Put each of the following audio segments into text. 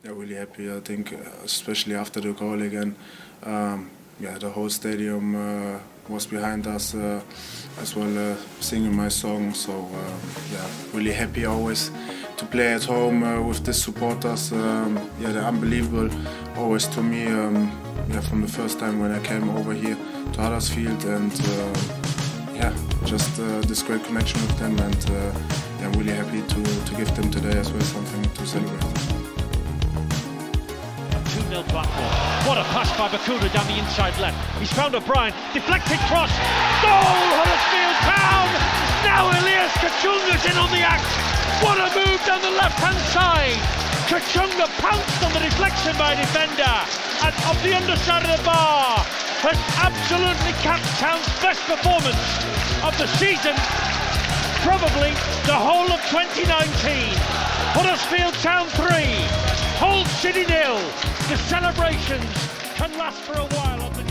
Yeah, really happy. I think, especially after the goal again. The whole stadium was behind us as well, singing my song. So really happy always to play at home with the supporters. They're unbelievable. Always to me, from the first time when I came over here to Huddersfield, and just this great connection with them, and I'm really happy to give them today as well something to celebrate. 2-0 platform. What a pass by Bakuna down the inside left. He's found O'Brien. Deflected cross. Goal! Huddersfield Town! Now Elias Kachunga's in on the act. What a move down the left-hand side. Kachunga pounced on the deflection by a defender. And up the underside of the bar has absolutely capped Town's best performance of the season. Probably the whole of 2019. Huddersfield Town 3. Hull City 0. The celebrations can last for a while on the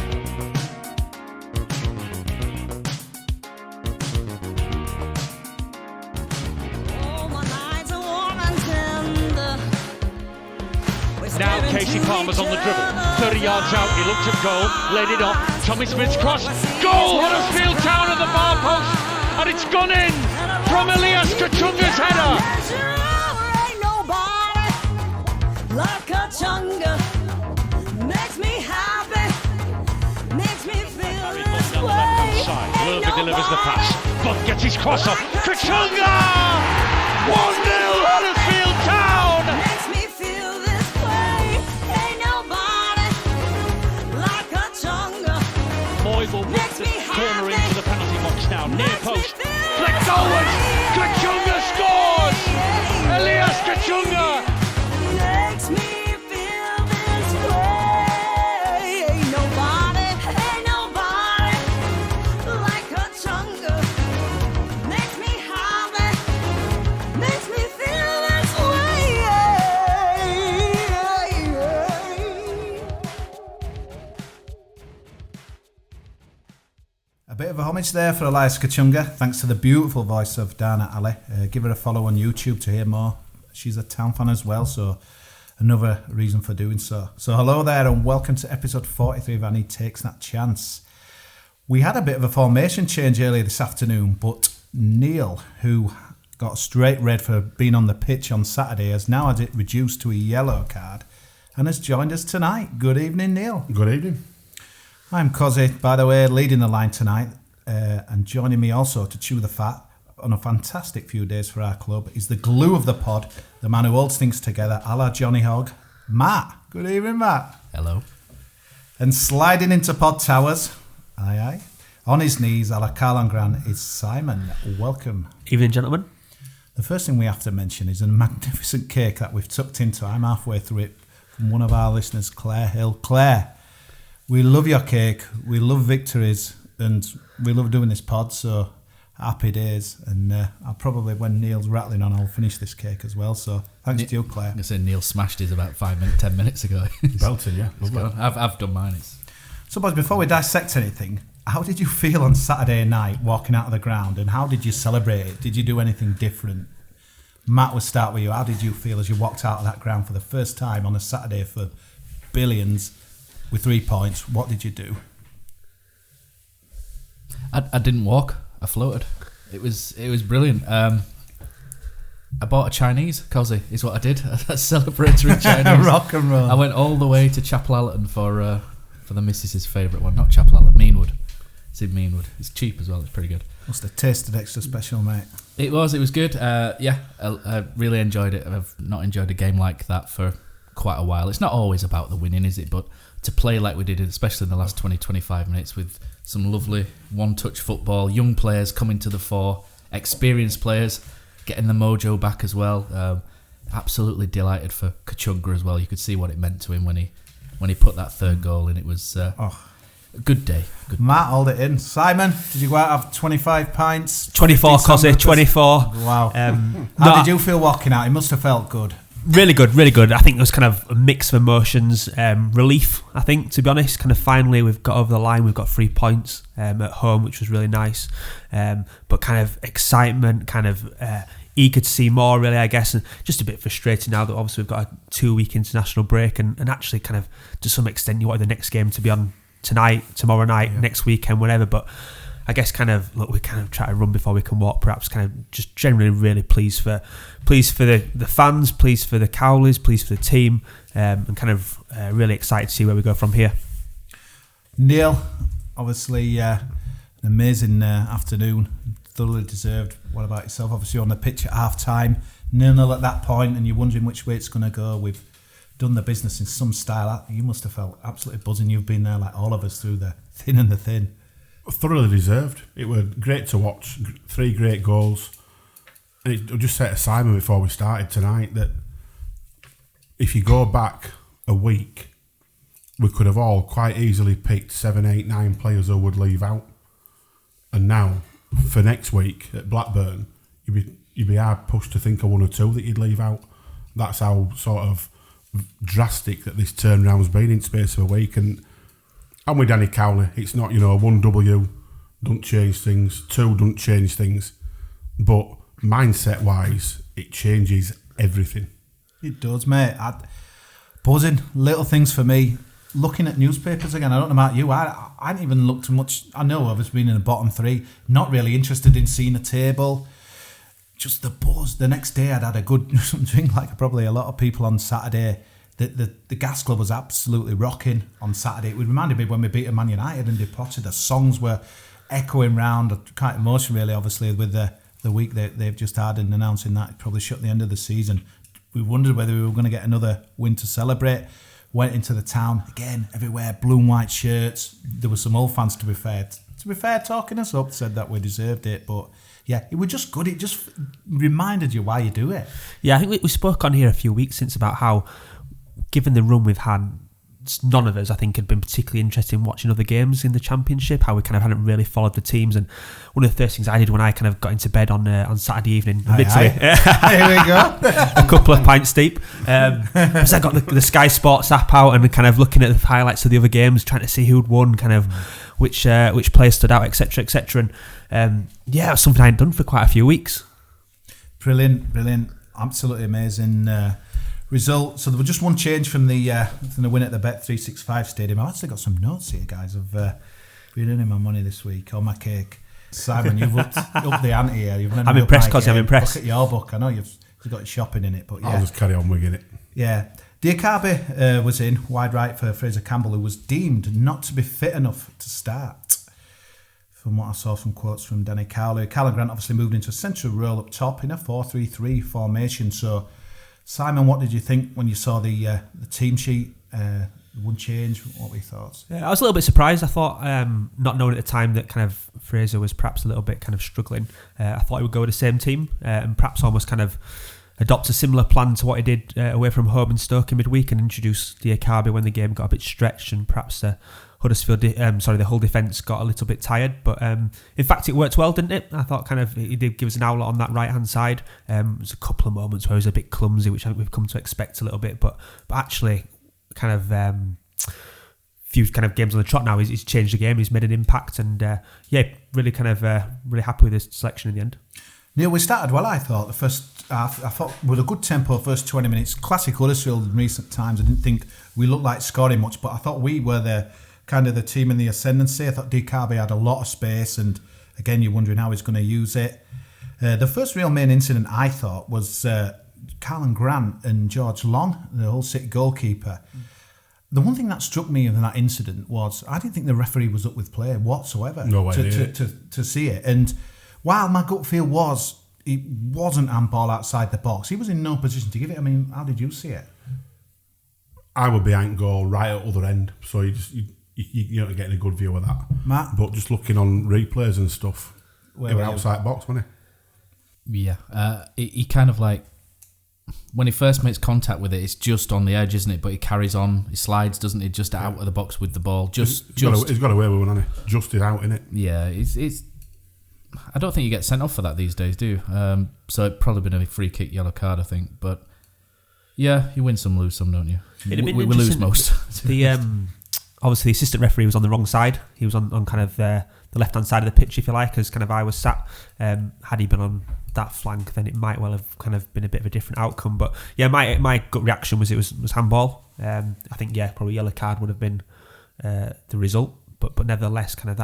Now Casey Palmer's on the dribble, 30 yards out, he looked at goal, laid it off, Tommy Smith's cross, goal! Huddersfield Town at the far post, and it's gone in from Elias Kachunga's header. Like a chunga, makes me happy, makes me feel this way. Lurga delivers the pass. Bud gets his cross off. Kachunga! 1-0 Huddersfield Town! Makes me feel this way. Ain't nobody like a chunga. Moy will whip the corner into the penalty box now. Near post. Flicked forward. Kachunga scores! Elias Kachunga! Makes me feel this way. Ain't nobody like a chunga. Makes me happy, makes me feel this way. A bit of a homage there for Elias Kachunga, thanks to the beautiful voice of Dana Ali. Give her a follow on YouTube to hear more. She's a Town fan as well, so another reason for doing so. So hello there and welcome to episode 43 of Annie Takes That Chance. We had a bit of a formation change earlier this afternoon, but Neil, who got a straight red for being on the pitch on Saturday, has now had it reduced to a yellow card and has joined us tonight. Good evening, Neil. Good evening. I'm Kosi, by the way, leading the line tonight, and joining me also to chew the fat on a fantastic few days for our club is the glue of the pod, the man who holds things together, a la Johnny Hogg, Matt. Good evening, Matt. Hello. And sliding into pod towers, aye, on his knees, a la Carlon Grant, is Simon. Welcome. Evening, gentlemen. The first thing we have to mention is a magnificent cake that we've tucked into. I'm halfway through it from one of our listeners, Claire Hill. Claire, we love your cake, we love victories, and we love doing this pod, so happy days. And I'll probably, when Neil's rattling on, I'll finish this cake as well. So thanks to you, Claire. I'm going to say Neil smashed his about 10 minutes ago. Belted, yeah. I've done mine. So, boys, before we dissect anything, how did you feel on Saturday night walking out of the ground, and how did you celebrate it? Did you do anything different? Matt, we'll start with you. How did you feel as you walked out of that ground for the first time on a Saturday for billions with 3 points? What did you do? I didn't walk. I floated. It was brilliant. I bought a Chinese. Kosi is what I did. A celebratory Chinese. Rock and roll. I went all the way to Chapel Allerton for the missus's favourite one. Not Chapel Allerton, Meanwood. It's in Meanwood. It's cheap as well. It's pretty good. Must have tasted extra special, mate. It was good. I really enjoyed it. I've not enjoyed a game like that for quite a while. It's not always about the winning, is it? But to play like we did, especially in the last 20-25 minutes with some lovely one-touch football, young players coming to the fore, experienced players getting the mojo back as well. Absolutely delighted for Kachunga as well. You could see what it meant to him when he put that third goal in. It was a good day. Matt, hold it in. Simon, did you go out have 25 pints? 24, Kosi, 24. Wow. How did you feel walking out? It must have felt good. Really good, really good. I think it was kind of a mix of emotions. Relief, I think, to be honest. Kind of finally we've got over the line. We've got 3 points at home, which was really nice. But kind of excitement, kind of eager to see more, really, I guess, and just a bit frustrating now that obviously we've got a 2-week international break, and actually kind of to some extent you wanted the next game to be on tonight, tomorrow night, next weekend, whatever. But I guess we kind of try to run before we can walk. Perhaps kind of just generally really pleased for the fans, pleased for the Cowleys, pleased for the team, and kind of really excited to see where we go from here. Neil, obviously an amazing afternoon, thoroughly deserved. What about yourself? Obviously on the pitch at half time, 0-0 at that point, and you're wondering which way it's going to go. We've done the business in some style. You must have felt absolutely buzzing. You've been there like all of us through the thin and the thin. Thoroughly deserved. It was great to watch. 3 great goals. And I just said to Simon before we started tonight that if you go back a week, we could have all quite easily picked 7, 8, 9 players who would leave out. And now, for next week at Blackburn, you'd be hard pushed to think of 1 or 2 that you'd leave out. That's how sort of drastic that this turnaround's been in space of a week. And I'm with Danny Cowley. It's not, 1 W don't change things, 2 don't change things. But mindset-wise, it changes everything. It does, mate. Buzzing. Little things for me. Looking at newspapers again, I don't know about you, I hadn't even looked too much. I know I've just been in the bottom 3, not really interested in seeing a table. Just the buzz. The next day I'd had a good drink, like probably a lot of people on Saturday. The Gas Club was absolutely rocking on Saturday. It reminded me when we beat Man United and Deported. The songs were echoing round, quite emotional really, obviously, with the week they've just had and announcing that it probably shut the end of the season. We wondered whether we were going to get another win to celebrate. Went into the town, again, everywhere, blue and white shirts. There were some old fans, to be fair, talking us up, said that we deserved it. But yeah, it was just good. It just reminded you why you do it. Yeah, I think we spoke on here a few weeks since about how, given the run we've had, none of us, I think, had been particularly interested in watching other games in the Championship, how we kind of hadn't really folled the teams. And one of the first things I did when I kind of got into bed on Saturday evening, Here we go. a couple of pints deep, because I got the Sky Sports app out and kind of looking at the highlights of the other games, trying to see who'd won, kind of which players stood out, etc., etc. And yeah, it was something I hadn't done for quite a few weeks. Brilliant, absolutely amazing result. So there was just one change from the win at the Bet365 Stadium. I've actually got some notes here, guys, of been earning my money this week, or my cake. Simon, you've upped the ante here. I'm impressed, Kosi, I'm impressed. Look at your book. I know you've got shopping in it, but yeah. I'll just carry on wigging it. Yeah. Diakabe was in, wide right for Fraser Campbell, who was deemed not to be fit enough to start. From what I saw, some quotes from Danny Cowley. Callum Grant obviously moved into a central role up top in a 4-3-3 formation. So, Simon, what did you think when you saw the team sheet? One change. What were your thoughts? Yeah, I was a little bit surprised. I thought, not knowing at the time that kind of Fraser was perhaps a little bit kind of struggling, I thought he would go with the same team and perhaps almost kind of adopt a similar plan to what he did away from home in Stoke in midweek and introduce Diakabe when the game got a bit stretched and perhaps Huddersfield, the whole defence got a little bit tired. But in fact, it worked well, didn't it? I thought kind of he did give us an outlet on that right hand side. There's a couple of moments where he was a bit clumsy, which I think we've come to expect a little bit. But actually, kind of few kind of games on the trot now, he's changed the game. He's made an impact, and really kind of really happy with his selection in the end. Neil, we started well, I thought. The first half, I thought with a good tempo, first 20 minutes. Classic Huddersfield in recent times. I didn't think we looked like scoring much, but I thought we were the team in the ascendancy. I thought Diakabe had a lot of space, and again, you're wondering how he's going to use it. The first real main incident, I thought, was Callum Grant and George Long, the Hull City goalkeeper. The one thing that struck me in that incident was I didn't think the referee was up with play whatsoever. No way, to see it. And while my gut feel was it wasn't handball outside the box, he was in no position to give it. I mean, how did you see it? I would behind goal right at the other end, so you're not getting a good view of that. Matt? But just looking on replays and stuff, they were outside box, wasn't he? Yeah, he kind of like, when he first makes contact with it, it's just on the edge, isn't it? But he carries on, he slides, doesn't he? Just out of the box with the ball. He's got away with one, hasn't he? Just it out, innit? Yeah, it's. I don't think you get sent off for that these days, do you? So it'd probably been a free kick, yellow card, I think. But yeah, you win some, lose some, don't you? We lose most. Obviously the assistant referee was on the wrong side. He was on kind of the left hand side of the pitch, if you like, as kind of I was sat. Had he been on that flank, then it might well have kind of been a bit of a different outcome. But yeah, my gut reaction was it was handball. I think probably yellow card would have been the result. But nevertheless, kind of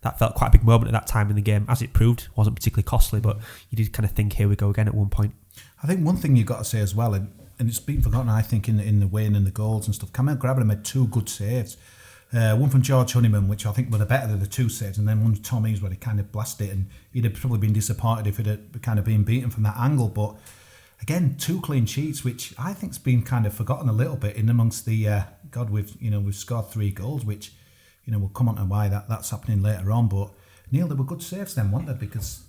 that felt quite a big moment at that time in the game. As it proved, it wasn't particularly costly, but you did kind of think, here we go again at one point. I think one thing you've got to say as well, and it's been forgotten, I think, in the Waine and the goals and stuff, Camille Grabban made 2 good saves. One from George Honeyman, which I think were the better of the 2 saves, and then one from Tom Eaves where he kind of blasted it, and he'd have probably been disappointed if it had kind of been beaten from that angle. But again, 2 clean sheets, which I think's been kind of forgotten a little bit in amongst the we've scored 3 goals, which we'll come on to why that's happening later on. But Neil, there were good saves then, weren't there? Because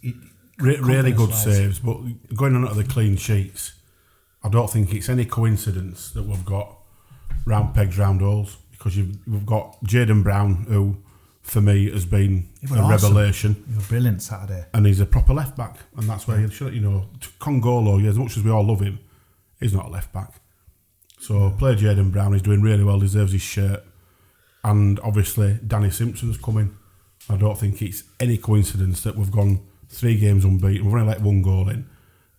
really good saves. But going on to the clean sheets, I don't think it's any coincidence that we've got round pegs, round holes, because we've got Jayden Brown, who for me has been a revelation. He was brilliant Saturday, and he's a proper left back, and that's where Congolo, as much as we all love him, he's not a left back. So play Jayden Brown, he's doing really well, deserves his shirt. And obviously Danny Simpson's coming. I don't think it's any coincidence that we've gone 3 games unbeaten. We've only let 1 goal in,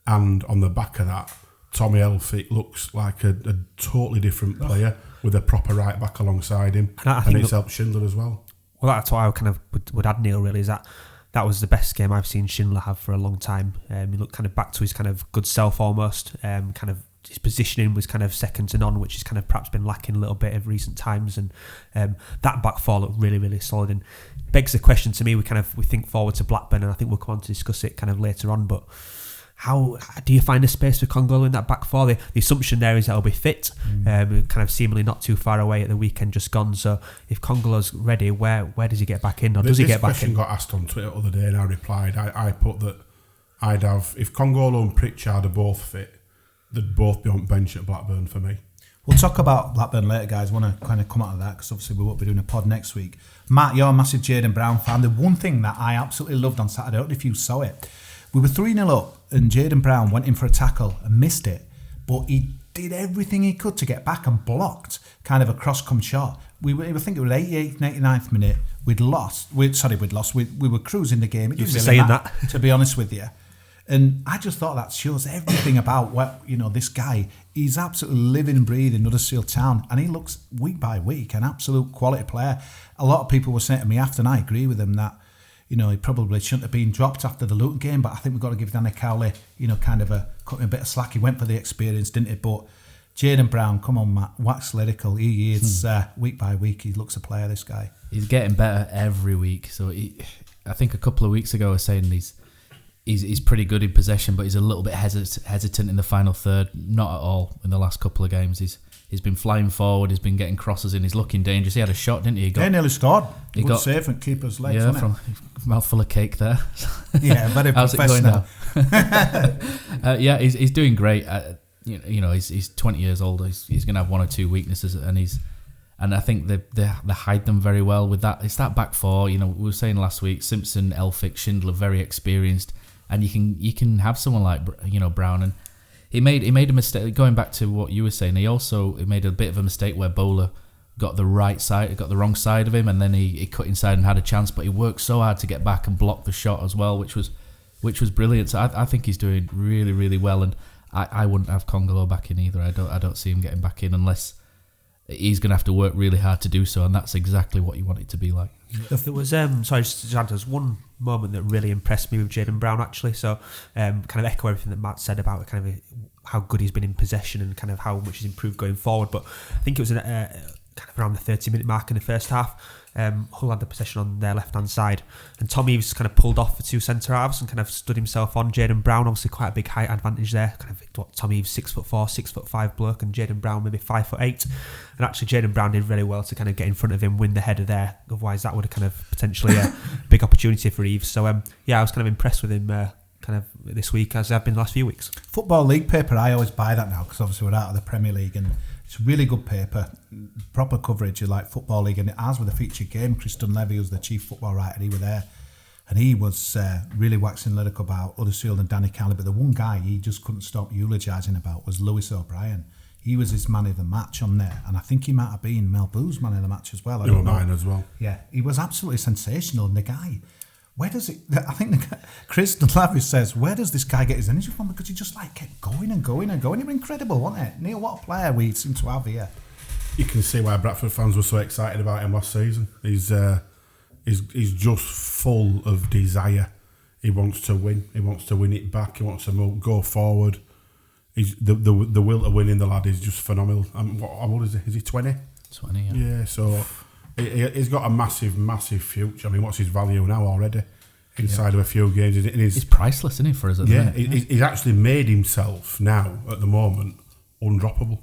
and on the back of that, Tommy Elphick looks like a totally different player with a proper right back alongside him, and it's helped Schindler as well. Well, that's what I kind of would add, Neil, really, is that was the best game I've seen Schindler have for a long time. He looked kind of back to his kind of good self almost. Kind of his positioning was kind of second to none, which has kind of perhaps been lacking a little bit of recent times. And that back four looked really, really solid. And begs the question to me, we think forward to Blackburn, and I think we'll come on to discuss it kind of later on. But how do you find a space for Congolo in that back four? The assumption there is that he'll be fit, kind of seemingly not too far away at the weekend just gone. So if Congolo's ready, where does he get back in, or does he get back in? This question got asked on Twitter the other day, and I replied. I put that I'd have, if Congolo and Pritchard are both fit, they'd both be on bench at Blackburn for me. We'll talk about Blackburn later, guys. I want to kind of come out of that because obviously we won't be doing a pod next week. Matt, you're a massive Jayden Brown fan. The one thing that I absolutely loved on Saturday, I don't know if you saw it, we were 3-0 up and Jayden Brown went in for a tackle and missed it, but he did everything he could to get back and blocked kind of a cross-come shot. I think it was 88th, 89th minute. We'd lost. We were cruising the game. It didn't really matter, to be honest with you. And I just thought that shows everything about what, this guy, he's absolutely living and breathing Huddersfield Town, and he looks week by week an absolute quality player. A lot of people were saying to me after, and I agree with them, that he probably shouldn't have been dropped after the Luton game, but I think we've got to give Danny Cowley, kind of cut him a bit of slack. He went for the experience, didn't he? But Jayden Brown, come on, Matt, wax lyrical. He is week by week. He looks a player. This guy. He's getting better every week. So I think a couple of weeks ago I was saying he's pretty good in possession, but he's a little bit hesitant in the final third. Not at all in the last couple of games. He's been flying forward. He's been getting crosses in. He's looking dangerous. He had a shot, didn't he? He nearly scored. He got safe and keeper's legs. Yeah, from mouthful of cake there. Yeah, very professional. How's it going now? Yeah, he's doing great. He's 20 years old. He's going to have 1 or 2 weaknesses, and I think they hide them very well with that. It's that back four. We were saying last week, Simpson, Elphick, Schindler, very experienced, and you can have someone like Brown. And he made a mistake. Going back to what you were saying, he made a bit of a mistake where Bowler got the wrong side of him, and then he cut inside and had a chance. But he worked so hard to get back and block the shot as well, which was brilliant. So I think he's doing really, really well, and I wouldn't have Congolo back in either. I don't see him getting back in unless he's going to have to work really hard to do so, and that's exactly what you want it to be like. There was there's one moment that really impressed me with Jayden Brown, actually. So kind of echo everything that Matt said about kind of how good he's been in possession and kind of how much he's improved going forward. But I think it was kind of around the 30-minute mark in the first half. Hull had the possession on their left-hand side, and Tom Eaves kind of pulled off the 2 centre-halves and kind of stood himself on Jayden Brown. Obviously quite a big height advantage there. Kind of Tom Eaves 6'4", 6'5" bloke, and Jayden Brown maybe 5'8". And actually Jayden Brown did very well to kind of get in front of him, win the header there. Otherwise that would have kind of potentially a big opportunity for Eaves. So I was kind of impressed with him kind of this week, as I've been the last few weeks. Football League paper, I always buy that now because obviously we're out of the Premier League, and it's really good paper, proper coverage of like Football League, and it has with a featured game. Chris Dunleavy, who's the chief football writer, he was there, and he was really waxing lyrical about Huddersfield and Danny Cowley. But the one guy he just couldn't stop eulogising about was Lewis O'Brien. he was his man of the match on there, and I think he might have been Mel Boo's man of the match as well. I They were don't know. mine as well. Yeah, he was absolutely sensational. And the guy, where does it? I think Chris Lavis says, where does this guy get his energy from? Because he just like kept going and going and going. He was incredible, wasn't it? Neil, what a player we seem to have here. You can see why Bradford fans were so excited about him last season. He's just full of desire. He wants to win. He wants to win it back. He wants to go forward. He's the will to win in the lad is just phenomenal. How old is he? Is he 20? 20, yeah. Yeah, so he's got a massive future. I mean, what's his value now already? Inside of a few games. He's priceless, isn't he, for us at the minute? He's actually made himself now, at the moment, undroppable.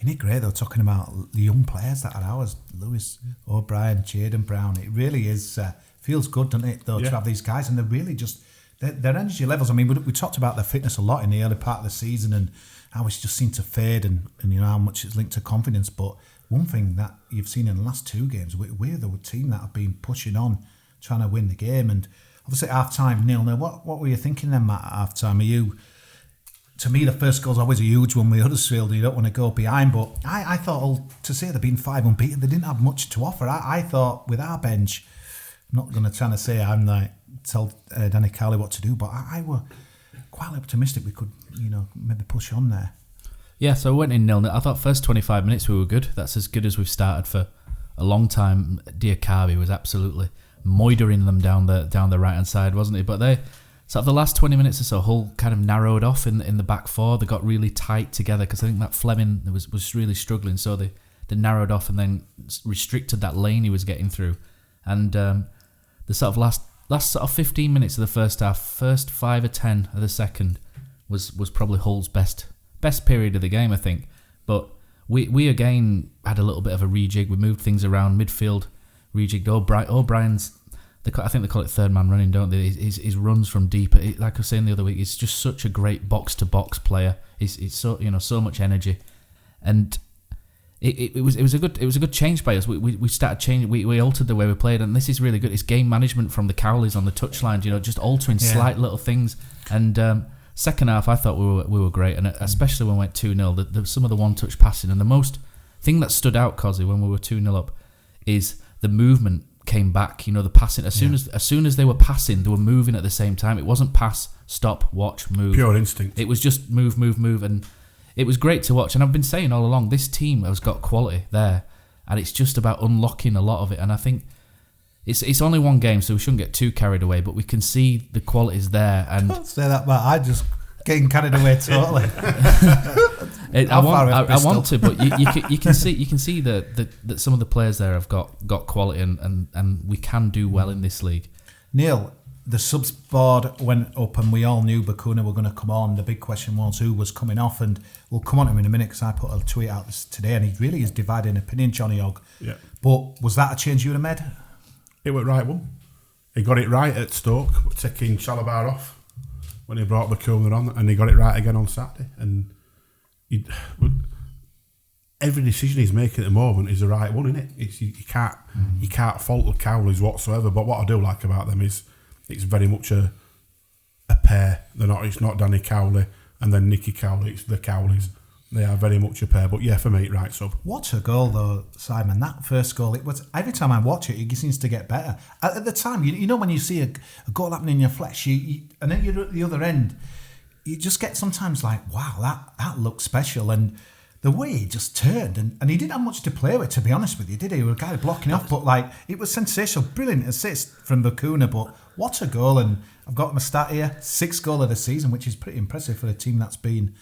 Isn't it great though, talking about the young players that are ours, Lewis O'Brien, Jaden Brown? It really is, feels good, doesn't it, though, to have these guys, and they're really just, their energy levels. I mean, we talked about their fitness a lot in the early part of the season and how it's just seemed to fade and you know, how much it's linked to confidence. But one thing that you've seen in the last two games, we're the team that have been pushing on, trying to win the game. And obviously at half-time, 0-0, what were you thinking then, Matt, at half-time? Are you... To me, the first goal's always a huge one with Huddersfield. You don't want to go behind. But I thought, to say they've been 5 unbeaten, they didn't have much to offer. I thought with our bench, I'm not going to try to say I'm like, tell Danny Cowley what to do, but I were quite optimistic we could, you know, maybe push on there. Yeah, so we went in 0-0. I thought first 25 minutes we were good. That's as good as we've started for a long time. Diakabi was absolutely moidering them down the right-hand side, wasn't he? But they... So the last 20 minutes or so, Hull kind of narrowed off in the back four. They got really tight together because I think that Fleming was really struggling. So they narrowed off and then restricted that lane he was getting through. And the sort of last sort of 15 minutes of the first half, first 5 or 10 of the second was probably Hull's best period of the game, I think. But we again had a little bit of a rejig. We moved things around, midfield rejigged. O'Brien's... I think they call it third man running, don't they? His runs from deep. Like I was saying the other week, he's just such a great box to box player. He's so, you know, so much energy, and it was a good change by us. We started changing. We altered the way we played, and this is really good. It's game management from the Cowleys on the touchline. You know, just altering slight little things. And second half, I thought we were great, and especially when we went 2-0. Some of the one touch passing, and the most thing that stood out, Kosi, when we were 2-0 up, is the movement. Came back, you know, the passing as soon as they were passing, they were moving at the same time. It wasn't pass, stop, watch, move. Pure instinct. It was just move, and it was great to watch. And I've been saying all along, this team has got quality there, and it's just about unlocking a lot of it. And I think it's only one game, so we shouldn't get too carried away. But we can see the qualities there. And Don't say that, Matt. I just getting carried away totally. I want to, but you can see that some of the players there have got quality, and we can do well in this league. Neil, the subs board went up, and we all knew Bakuna were going to come on. The big question was who was coming off, and we'll come on to him in a minute because I put a tweet out today, and he really is dividing opinion, Johnny Ogg. Yeah. But was that a change you would have made? It went right one. He got it right at Stoke, taking Chalabar off when he brought Bakuna on, and he got it right again on Saturday. And every decision he's making at the moment is the right one, isn't it? You can't fault the Cowleys whatsoever. But what I do like about them is it's very much a pair. It's not Danny Cowley and then Nicky Cowley. It's the Cowleys. They are very much a pair. But yeah, for me, right sub. What a goal though, Simon! That first goal. It was every time I watch it, it seems to get better. At the time, you know when you see a goal happening in your flesh, and then you're at the other end. You just get sometimes like, wow, that looks special. And the way he just turned, and he didn't have much to play with, to be honest with you, did he? He was a guy blocking off, but like, it was sensational. Brilliant assist from Bakuna, but what a goal. And I've got my stat here, 6th goal of the season, which is pretty impressive for a team that's been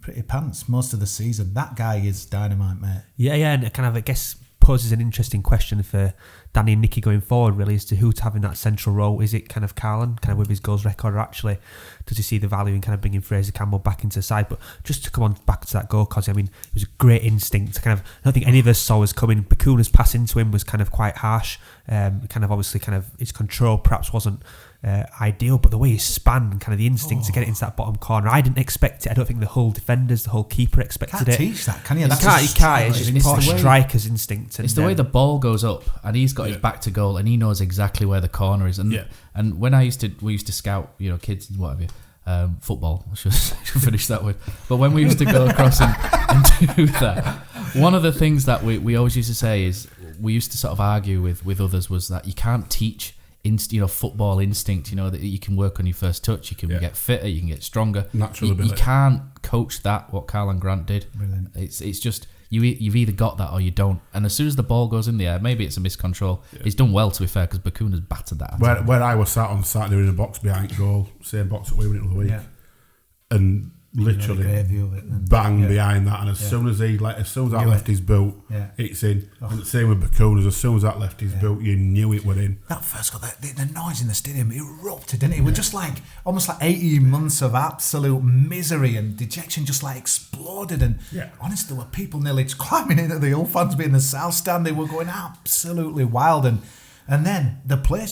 pretty pants most of the season. That guy is dynamite, mate. Yeah, and it kind of, I guess, poses an interesting question for Danny and Nicky going forward, really, as to who's having that central role. Is it kind of Carlin, kind of with his goals record, or actually does he see the value in kind of bringing Fraser Campbell back into the side? But just to come on back to that goal, because I mean, it was a great instinct. Kind of, I don't think any of us saw us coming. Bakuna's pass into him was kind of quite harsh. Kind of obviously, kind of his control perhaps wasn't ideal, but the way he span and kind of the instinct to get it into that bottom corner, I didn't expect it. I don't think the whole defenders, the whole keeper expected Can't it. Teach that, can you? You can't. It's just part of striker's instinct. It's the way the ball goes up, and he's got his back to goal, and he knows exactly where the corner is. And when we used to scout, kids and whatever. Football, I should finish that with. But when we used to go across and and do that. One of the things that we always used to say is, we used to sort of argue with others, was that you can't teach football instinct, that you can work on your first touch, you can get fitter, you can get stronger. Natural ability. You can't coach that, what Carl and Grant did. Brilliant. It's just, you've either got that or you don't. And as soon as the ball goes in the air, maybe it's a miscontrol. He's done well, to be fair, because Bakuna's battered that. Where I was sat on Saturday in a box behind goal, same box that we were in the other week, and literally Great view of it then. bang behind that, and as soon as that left his boot, it's in. And the same with Bakunas, as soon as that left his boot, you knew it were in. That first goal, the noise in the stadium erupted, didn't it? It was just like almost like 18 months of absolute misery and dejection, just like exploded. And honestly, there were people nearly climbing into the old fans being in the south stand. They were going absolutely wild, and then the place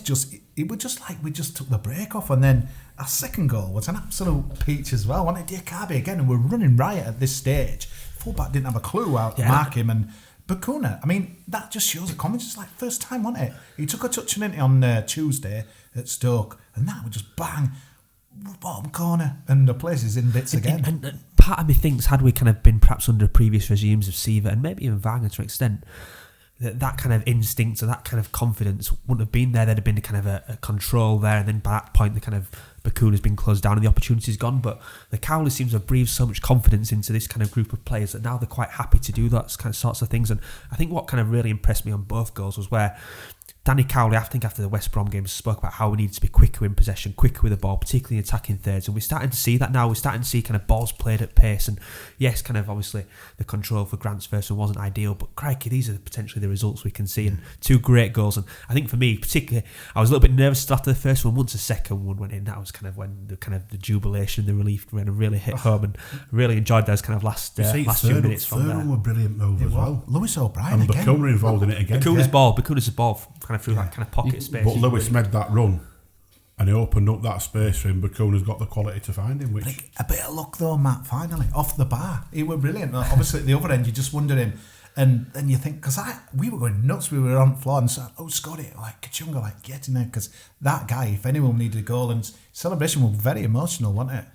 it was just like we just took the break off. And then our second goal was an absolute peach as well. Wanted Diakabi again, and we're running riot at this stage. Fullback didn't have a clue how to mark him, and Bakuna, I mean, that just shows the comments. It's like first time, wasn't it? He took a touch on it on Tuesday at Stoke, and that would just bang, bottom corner, and the place is in bits again. And part of me thinks, had we kind of been perhaps under previous regimes of Siva and maybe even Wagner to an extent, that kind of instinct or that kind of confidence wouldn't have been there. There'd have been a kind of a control there, and then by that point, the kind of Bakuna's been closed down and the opportunity's gone. But the Cowley seems to have breathed so much confidence into this kind of group of players that now they're quite happy to do that kind of sorts of things. And I think what kind of really impressed me on both goals was where Danny Cowley, I think after the West Brom game, spoke about how we needed to be quicker in possession, quicker with the ball, particularly in attacking thirds. And we're starting to see that now. We're starting to see kind of balls played at pace. And yes, kind of obviously the control for Grant's first one wasn't ideal, but crikey, these are potentially the results we can see. And two great goals. And I think for me, particularly, I was a little bit nervous after the first one. Once the second one went in, that was kind of when the jubilation, the relief really hit home. And really enjoyed those kind of last few minutes from there. Third one were a brilliant move as well. Lewis O'Brien and again. Bakuna involved in it again. Bakuna's ball kind of through that kind of pocket space. But Lewis made that run, and he opened up that space for him. Bakuna's got the quality to find him. Which a bit of luck though, Matt. Finally, off the bar, he were brilliant. Obviously, at the other end, you just wondering, and then you think, because we were going nuts. We were on the floor and said, "Oh, Scotty, like Kachunga, like get in there," because that guy, if anyone needed a goal, and celebration was very emotional, wasn't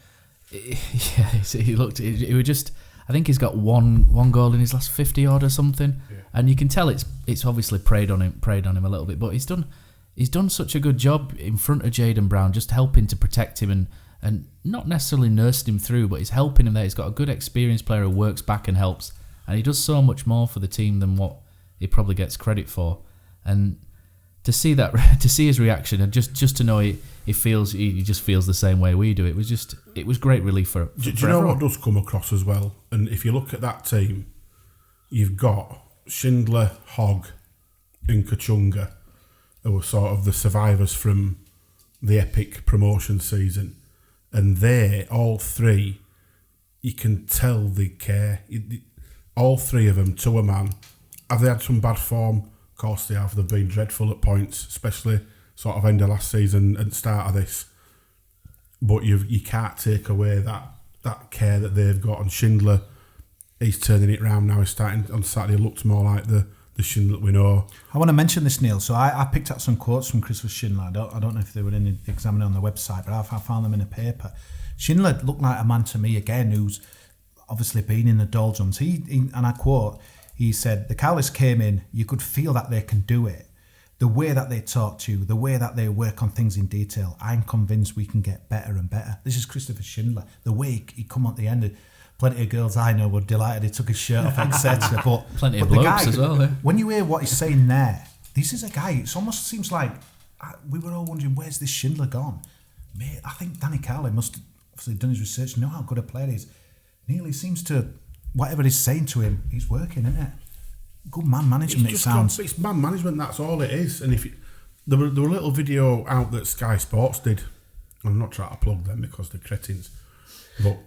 it? Yeah, he looked. It was just. I think he's got one goal in his last 50 odd or something, and you can tell it's obviously preyed on him a little bit. But he's done such a good job in front of Jayden Brown, just helping to protect him and not necessarily nursed him through, but he's helping him there. He's got a good experienced player who works back and helps, and he does so much more for the team than what he probably gets credit for. And to see his reaction and just to know he just feels the same way we do, it was great relief for do you know what does come across as well? And if you look at that team, you've got Schindler, Hogg and Kachunga, who were sort of the survivors from the epic promotion season, and they all three, you can tell they care. All three of them to a man. Have they had some bad form? Of course they have. They've been dreadful at points, especially sort of end of last season and start of this. But you can't take away that care that they've got. And Schindler, he's turning it round now. He's starting on Saturday, looked more like the Schindler that we know. I want to mention this, Neil. So I picked up some quotes from Christopher Schindler. I don't know if they were in the examiner on the website, but I found them in a paper. Schindler looked like a man to me again who's obviously been in the doldrums. He and I quote, he said, "The Cowleys came in, you could feel that they can do it. The way that they talk to you, the way that they work on things in detail, I'm convinced we can get better and better." This is Christopher Schindler. The way he come at the end, plenty of girls I know were delighted he took his shirt off, etc. But plenty of blokes as well. When you hear what he's saying there, this is a guy. It almost seems like we were all wondering, where's this Schindler gone? Mate, I think Danny Cowley must have obviously done his research, know how good a player he is. Nearly seems to, whatever he's saying to him, he's working, isn't it? Good man management, it sounds. It's man management, that's all it is. And there were a little video out that Sky Sports did. I'm not trying to plug them because they're cretins, but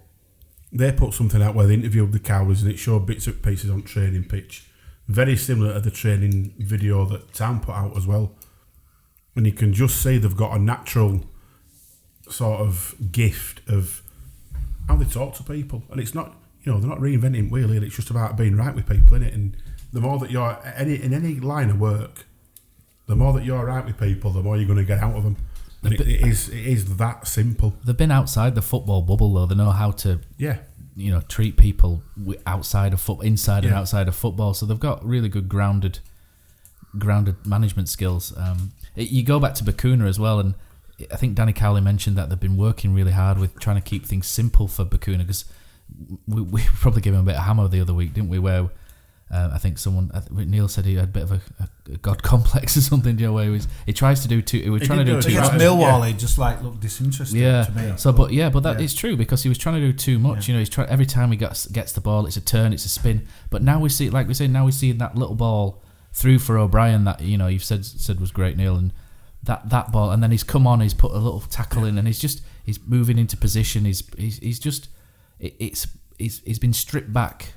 they put something out where they interviewed the Cowleys and it showed bits and pieces on training pitch, very similar to the training video that Town put out as well. And you can just see they've got a natural sort of gift of how they talk to people, and it's not, they're not reinventing wheel here. It's just about being right with people, innit? And the more that you're in any line of work, the more that you're right with people, the more you're going to get out of them. And it is that simple. They've been outside the football bubble though. They know how to treat people outside of football, inside and outside of football. So they've got really good grounded management skills. You go back to Bacuna as well, and I think Danny Cowley mentioned that they've been working really hard with trying to keep things simple for Bacuna, because we probably gave him a bit of hammer the other week, didn't we? Where I think Neil said he had a bit of a god complex or something. Where he tries to do too. He was trying to do too much. Millwall, he just looked disinterested to me. So, but that is true, because he was trying to do too much. He's trying every time he gets the ball, it's a turn, it's a spin. But now we see, like we say, that little ball through for O'Brien that you've said was great, Neil, and that ball, and then he's come on, he's put a little tackle in, and he's moving into position. He's been stripped back.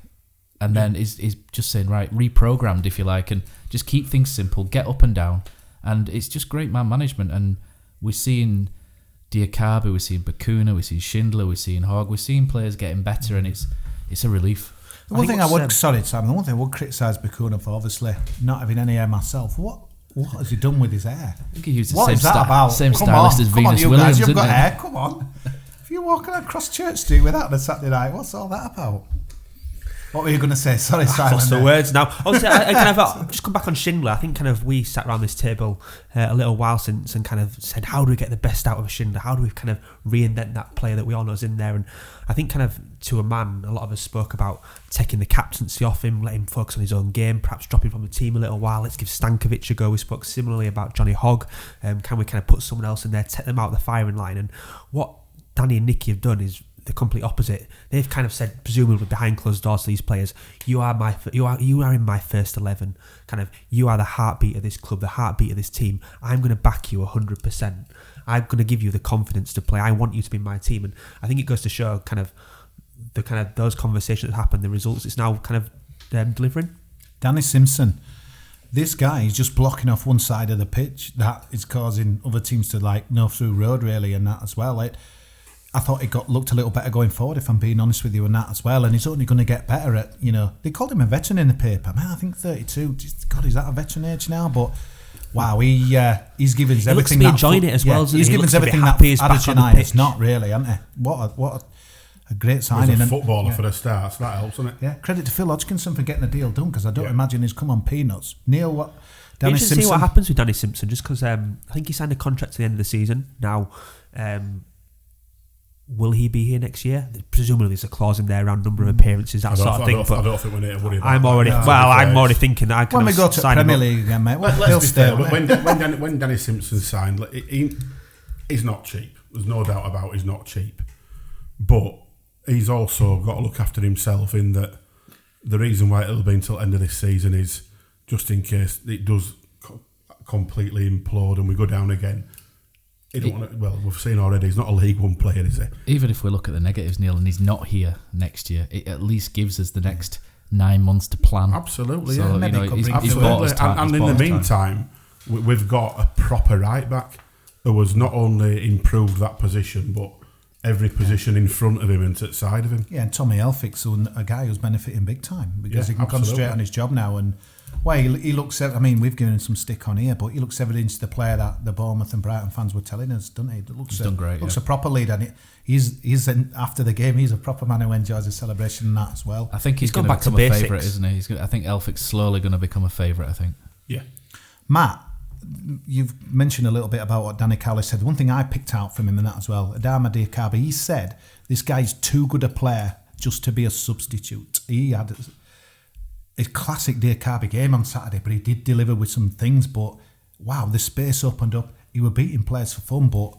And then is just saying, right, reprogrammed, if you like, and just keep things simple, get up and down. And it's just great man management. And we're seeing Diakabi, we're seeing Bacuna, we're seeing Schindler, we're seeing Hogg, we're seeing players getting better, and it's a relief. The one thing I would criticise Bacuna for, obviously, not having any hair myself. What has he done with his hair? I think he used the what same, is that about? Same Come stylist on, as come Venus on, you Williams, guys, you've got isn't it? hair, come on. If you're walking across Church Street with that on a Saturday night, what's all that about? What were you going to say? Sorry, Simon. Lost the words now. Obviously, I kind of just come back on Schindler. I think kind of we sat around this table a little while since and kind of said, how do we get the best out of Schindler? How do we kind of reinvent that player that we all know is in there? And I think kind of to a man, a lot of us spoke about taking the captaincy off him, letting him focus on his own game, perhaps dropping from the team a little while. Let's give Stankovic a go. We spoke similarly about Johnny Hogg. Can we kind of put someone else in there, take them out of the firing line? And what Danny and Nicky have done is the complete opposite. They've kind of said, presumably behind closed doors to these players, you are in my first 11. Kind of, you are the heartbeat of this club, the heartbeat of this team. I'm going to back you 100%. I'm going to give you the confidence to play. I want you to be my team. And I think it goes to show kind of those conversations that happen, the results it's now kind of delivering. Danny Simpson, this guy is just blocking off one side of the pitch. That is causing other teams to no through road really, and that as well. I thought it looked a little better going forward, if I'm being honest with you, and that as well. And he's only going to get better at, they called him a veteran in the paper. Man, I think 32. God, is that a veteran age now? But wow, he's given us everything. He looks to be enjoying it as well. He's given us everything that Adesina has not really, hasn't he? What a great signing. He's a footballer for a start, so that helps, doesn't it? Yeah. Credit to Phil Hodgkinson for getting the deal done, because I don't imagine he's come on peanuts. Neil, what? Danny Simpson. See what happens with Danny Simpson, just because I think he signed a contract to the end of the season. Now, will he be here next year? Presumably there's a clause in there around number of appearances, that sort of thing. I don't think we need to worry about I'm already thinking that I can when we go to Premier League again, mate, let's be fair, when Danny Simpson signed, he's not cheap. There's no doubt about he's not cheap. But he's also got to look after himself, in that the reason why it'll be until the end of this season is just in case it does completely implode and we go down again. We've seen already, he's not a League One player, is he? Even if we look at the negatives, Neil, and he's not here next year, it at least gives us the next 9 months to plan. Absolutely, so, yeah. He's bought his time. And in the meantime, we've got a proper right back who has not only improved that position, but every position in front of him and to the side of him. Yeah, and Tommy Elphick's a guy who's benefiting big time, because he can concentrate on his job now. And he looks, we've given him some stick on here, but he looks evident to the player that the Bournemouth and Brighton fans were telling us, doesn't he? He's done great. Looks a proper leader, and he's after the game, he's a proper man who enjoys the celebration and that as well. I think he's going to become a favourite, isn't he? I think Elphick's slowly going to become a favourite, I think. Yeah. Matt, you've mentioned a little bit about what Danny Cowley said. One thing I picked out from him in that as well, Adama Diakabi, he said this guy's too good a player just to be a substitute. He had a classic Diakabi game on Saturday, but he did deliver with some things. But wow, the space opened up. He were beating players for fun, but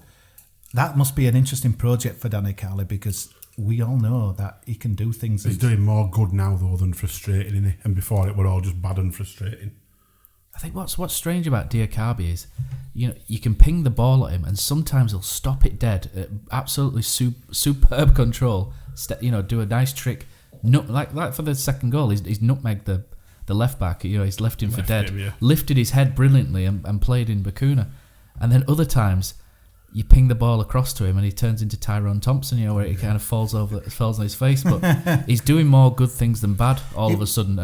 that must be an interesting project for Danny Cowley, because we all know that he can do things. He's doing more good now though than frustrating, isn't he? And before it were all just bad and frustrating. I think what's strange about Diakabi is, you can ping the ball at him, and sometimes he'll stop it dead at absolutely superb control. Do a nice trick, like for the second goal, he's nutmegged the left back. He's left him for dead. Lifted his head brilliantly and played in Bacuna, and then other times you ping the ball across to him and he turns into Tyrone Thompson. Where he kind of falls on his face, but he's doing more good things than bad all of a sudden,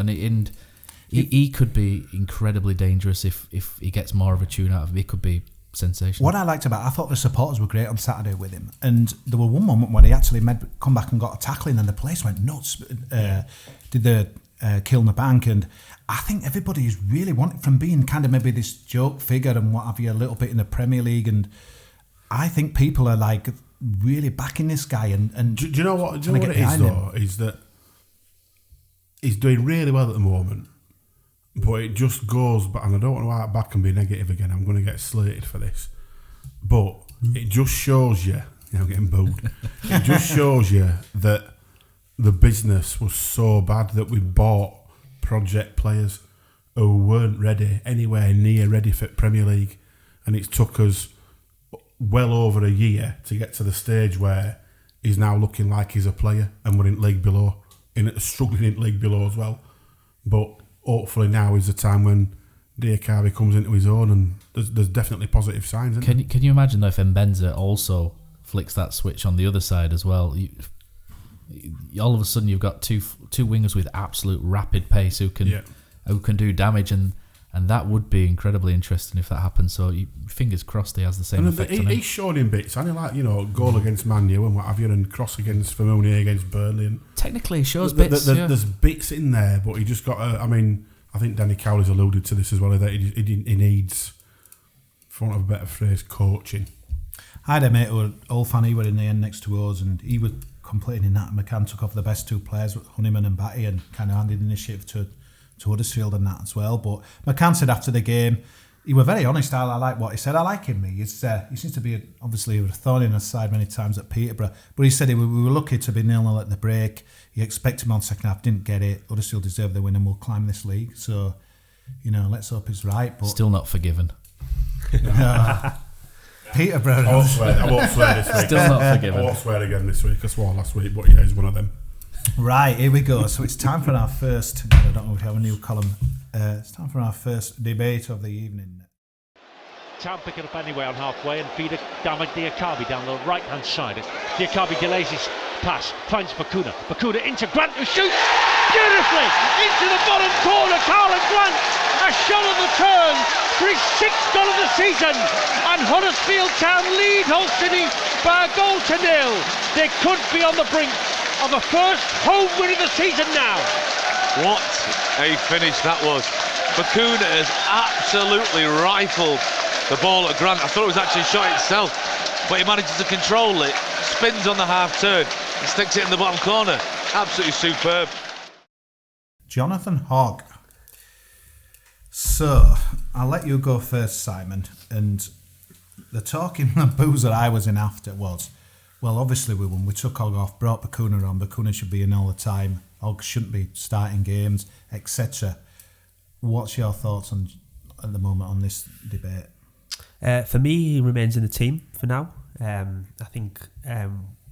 He could be incredibly dangerous if he gets more of a tune out of him. He could be sensational. What I liked about it, I thought the supporters were great on Saturday with him. And there was one moment when he actually come back and got a tackling and the place went nuts. Did the kill in the bank. And I think everybody's really wanted from being kind of maybe this joke figure and what have you a little bit in the Premier League. And I think people are like really backing this guy. And do you know what it is though? Is that he's doing really well at the moment. But it just goes back, and I don't want to out back and be negative again. I'm going to get slated for this. But it just shows you, I'm getting booed. It just shows you that the business was so bad that we bought project players who weren't ready, anywhere near ready for Premier League. And it took us well over a year to get to the stage where he's now looking like he's a player and we're in league below, struggling in league below as well. But hopefully now is the time when Diakabi comes into his own, and there's definitely positive signs. Can you imagine though if Mbenza also flicks that switch on the other side as well? All of a sudden you've got two wingers with absolute rapid pace who can do damage, and that would be incredibly interesting if that happens. So fingers crossed he has the same effect on him. He's shown in bits, and goal against Man U and what have you, and cross against Firmino against Burnley. And technically he shows bits. There's bits in there, but he just got I think Danny Cowley's alluded to this as well, that he needs, for want of a better phrase, coaching. I had a mate who was old fan, he were in the end next to us, and he was complaining that McCann took off the best two players, Honeyman and Batty, and kind of handed initiative to Huddersfield and that as well. But McCann said after the game, he was very honest. I like what he said. I like him. He seems to be obviously a thorn in his side many times at Peterborough, but he said we were lucky to be 0-0 at the break. He expected him on second half, didn't get it. Huddersfield deserved the win and will climb this league. So, let's hope he's right. But still not forgiven. Peterborough. I won't swear this week. Still not forgiven. I won't swear again this week. I swore last week, but yeah, he's one of them. Right, here we go. So it's time for our first. I don't know if we have a new column. It's time for our first debate of the evening. Town pick it up anyway on halfway and feed it down with Diakabi down the right hand side. Diakabi delays his pass, finds Bakuna into Grant, who shoots beautifully into the bottom corner. Carlin Grant, a shot on the turn for his 6th goal of the season, and Huddersfield Town lead Hull City by a goal to 0. They could be on the brink of a first home win of the season now. What a finish that was. Bakuna has absolutely rifled the ball at Grant. I thought it was actually a shot itself, but he manages to control it, spins on the half turn and sticks it in the bottom corner. Absolutely superb. Jonathan Hogg. So, I'll let you go first, Simon. And the talking the booze that I was in after was, well, obviously we won. We took Hogg off, brought Bakuna on. Bakuna should be in all the time. Hogg shouldn't be starting games, etc. What's your thoughts on at the moment on this debate? For me, he remains in the team for now. I think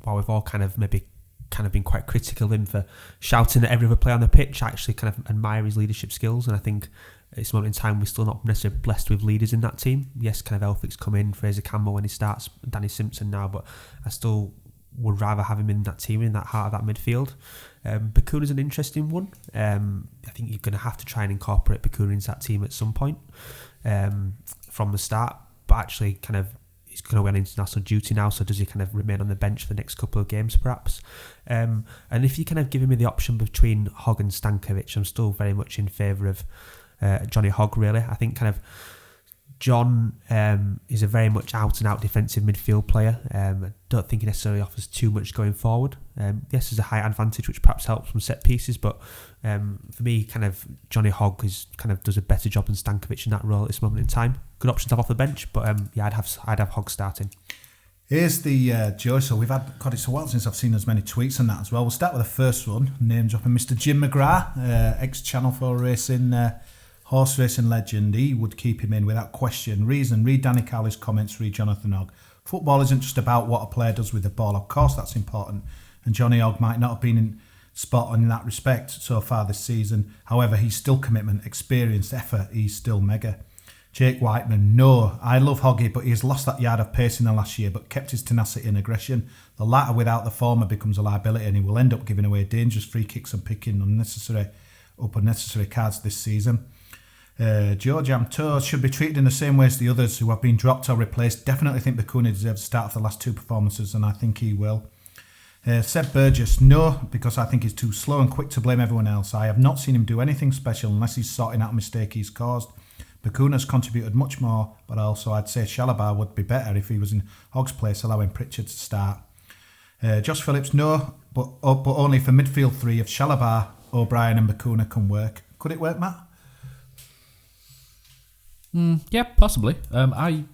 while we've all kind of been quite critical of him for shouting at every other player on the pitch, I actually kind of admire his leadership skills, and I think at this moment in time we're still not necessarily blessed with leaders in that team. Yes, kind of Elphick's come in, Fraser Campbell when he starts, Danny Simpson now, but I still would rather have him in that team, in that heart of that midfield. Bakuna's an interesting one. I think you're going to have to try and incorporate Bakuna into that team at some point from the start, but actually kind of he's going to be on international duty now, so does he kind of remain on the bench for the next couple of games perhaps? And if you kind of giving me the option between Hogg and Stankovic, I'm still very much in favour of Johnny Hogg, really. I think kind of John is a very much out-and-out defensive midfield player. I don't think he necessarily offers too much going forward. Yes, there's a high advantage which perhaps helps from set pieces, but for me, kind of Johnny Hogg does a better job than Stankovic in that role at this moment in time. Good option to have off the bench, but I'd have Hogg starting. Here's the Joe. So we've had, God, it's a while since I've seen as many tweets on that as well. We'll start with the first one. Name dropping Mr. Jim McGrath, ex-Channel 4 racing, horse racing legend. He would keep him in without question. Reason, read Danny Cowley's comments, read Jonathan Hogg. Football isn't just about what a player does with the ball. Of course, that's important. And Johnny Hogg might not have been in spot on in that respect so far this season. However, he's still commitment, experience, effort. He's still mega. Jake Whiteman, no, I love Hoggy, but he has lost that yard of pace in the last year, but kept his tenacity and aggression. The latter without the former becomes a liability, and he will end up giving away dangerous free kicks and picking unnecessary cards this season. Joe Jam Toes should be treated in the same way as the others who have been dropped or replaced. Definitely think Bacuna deserves to start of the last 2 performances, and I think he will. Seb Burgess, no, because I think he's too slow and quick to blame everyone else. I have not seen him do anything special unless he's sorting out a mistake he's caused. Bacuna's contributed much more, but also I'd say Chalobah would be better if he was in Hogg's place, allowing Pritchard to start. Josh Phillips, no, but only for midfield 3 if Chalobah, O'Brien and Bacuna can work. Could it work, Matt? Yeah, possibly. I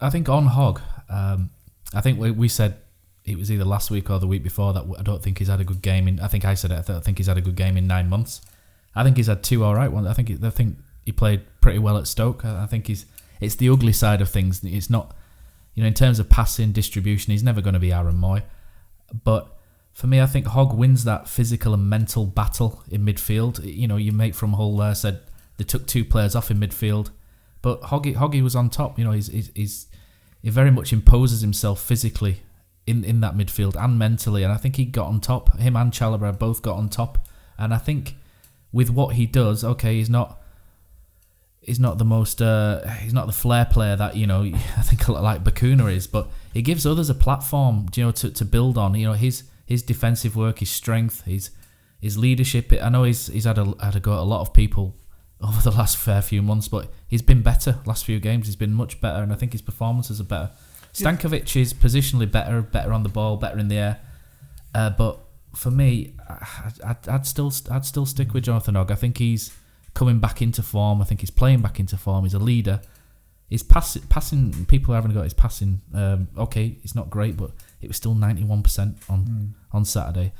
think on Hogg, I think we said it was either last week or the week before that I don't think he's had a good game in. I think I said it. I think he's had a good game in 9 months. I think he's had 2 all right ones. I think he played pretty well at Stoke. I think it's the ugly side of things. It's not, in terms of passing, distribution, he's never going to be Aaron Moy. But for me, I think Hogg wins that physical and mental battle in midfield. Your mate from Hull there said they took 2 players off in midfield, but Hoggy was on top. He very much imposes himself physically in that midfield and mentally, and I think he got on top. Him and Chalobah both got on top, and I think with what he does, okay, he's not the most he's not the flair player that I think like Bacuna is, but he gives others a platform to build on. His defensive work, his strength, his leadership. I know he's had a go at a lot of people over the last fair few months, but he's been better last few games. He's been much better, and I think his performances are better. Stankovic is positionally better on the ball, better in the air. But for me, I'd still stick with Jonathan Hogg. I think he's coming back into form. I think he's playing back into form. He's a leader. His passing, people are having got his passing. Okay, it's not great, but it was still 91% on Saturday.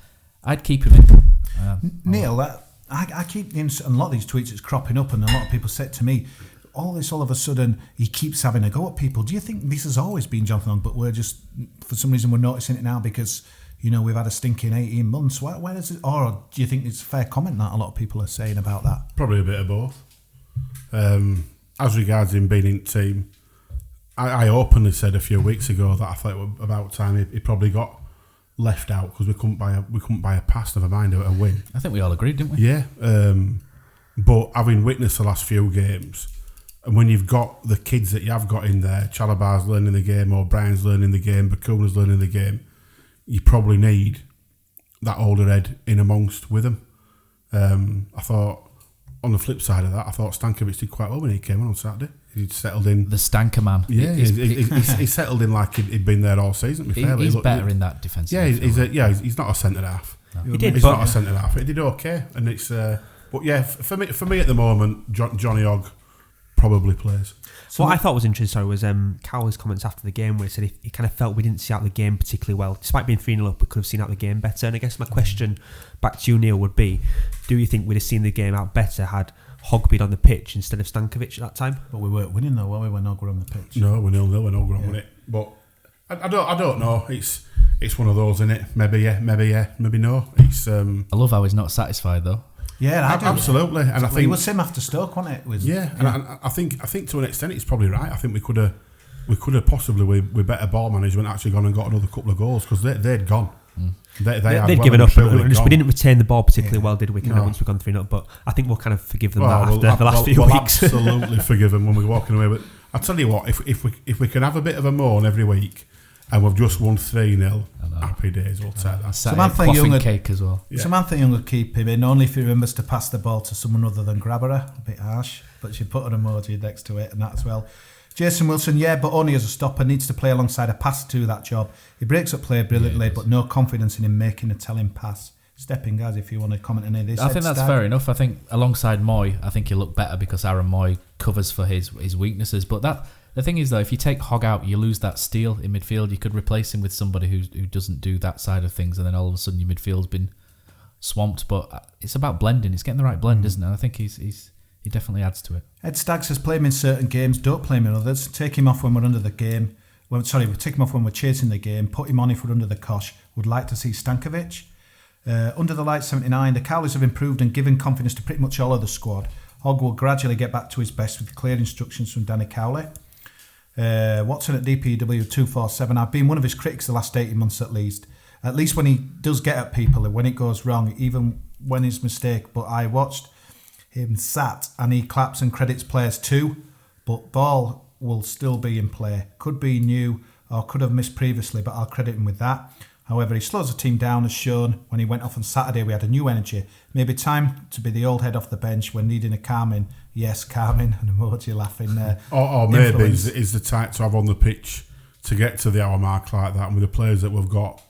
I'd keep him in. Neil, I keep in a lot of these tweets. It's cropping up, and a lot of people said to me, all of a sudden he keeps having a go at people. Do you think this has always been Jonathan Hogg, but we're just, for some reason, we're noticing it now because we've had a stinking 18 months? Where is it? Or do you think it's a fair comment that a lot of people are saying about that? Probably a bit of both. As regards him being in the team, I openly said a few weeks ago that I thought it was about time he probably got left out because we couldn't buy a pass, never mind a win. I think we all agreed, didn't we? Yeah. But having witnessed the last few games, and when you've got the kids that you have got in there, Chalobah's learning the game, O'Brien's learning the game, Bacuna's learning the game, you probably need that older head in amongst with them. I thought, on the flip side of that, I thought Stankovic did quite well when he came on Saturday. He settled in. The Stanker man. Yeah, he settled in like he'd been there all season. He's better in that defensive. Yeah, he's not a centre half. No. He's not a centre half. He did okay, and it's. But yeah, for me at the moment, Johnny Hogg probably plays. So what I thought was interesting, was Cowley's comments after the game where he said he kind of felt we didn't see out the game particularly well. Despite being 3-0 up, we could have seen out the game better. And I guess my question back to you, Neil, would be, do you think we'd have seen the game out better had Hogg been on the pitch instead of Stankovic at that time? But we weren't winning though, were we, when Hogg were on the pitch? No, we're 0-0 when Hogg were on it. But I don't know. It's one of those, isn't it? Maybe no. It's I love how he's not satisfied though. Yeah, absolutely. And I think it was him after Stoke, wasn't it? And I think to an extent it's probably right. I think we could have possibly with better ball management actually gone and got another couple of goals because they'd gone. They'd given up. We didn't retain the ball particularly well, did we? Once we've gone 3-0, but I think we'll kind of forgive them after the last few weeks. Absolutely forgive them when we're walking away. But I tell you what, if we can have a bit of a moan every week. And we've just won 3-0. Happy days, we'll take that. Samantha Young cake as well. Yeah. Samantha Young will keep him in only if he remembers to pass the ball to someone other than Grabberer. A bit harsh, but she put an emoji next to it and that as well. Jason Wilson, but only as a stopper, needs to play alongside a passer to that job. He breaks up play brilliantly, but no confidence in him making a telling pass. Stepping, guys, if you want to comment on any of this. I think that's fair enough. I think alongside Moy, I think he'll look better because Aaron Moy covers for his weaknesses. But the thing is, though, if you take Hogg out, you lose that steal in midfield. You could replace him with somebody who doesn't do that side of things, and then all of a sudden your midfield's been swamped. But it's about blending. It's getting the right blend, isn't it? I think he definitely adds to it. Ed Staggs says, play him in certain games, don't play him in others. Take him off when we're under the game. We take him off when we're chasing the game. Put him on if we're under the cosh. Would like to see Stankovic. Under the light 79, the Cowleys have improved and given confidence to pretty much all of the squad. Hogg will gradually get back to his best with clear instructions from Danny Cowley. Watson at DPW247. I've been one of his critics the last 18 months at least when he does get at people and when it goes wrong, even when his mistake. But I watched him sat, and he claps and credits players too, but ball will still be in play. Could be new or could have missed previously, but I'll credit him with that. However, he slows the team down as shown when he went off on Saturday. We had a new energy. Maybe time to be the old head off the bench when needing a calming. Yes, calming, an emoji laughing. Or maybe is the type to have on the pitch to get to the hour mark like that, and with the players that we've got,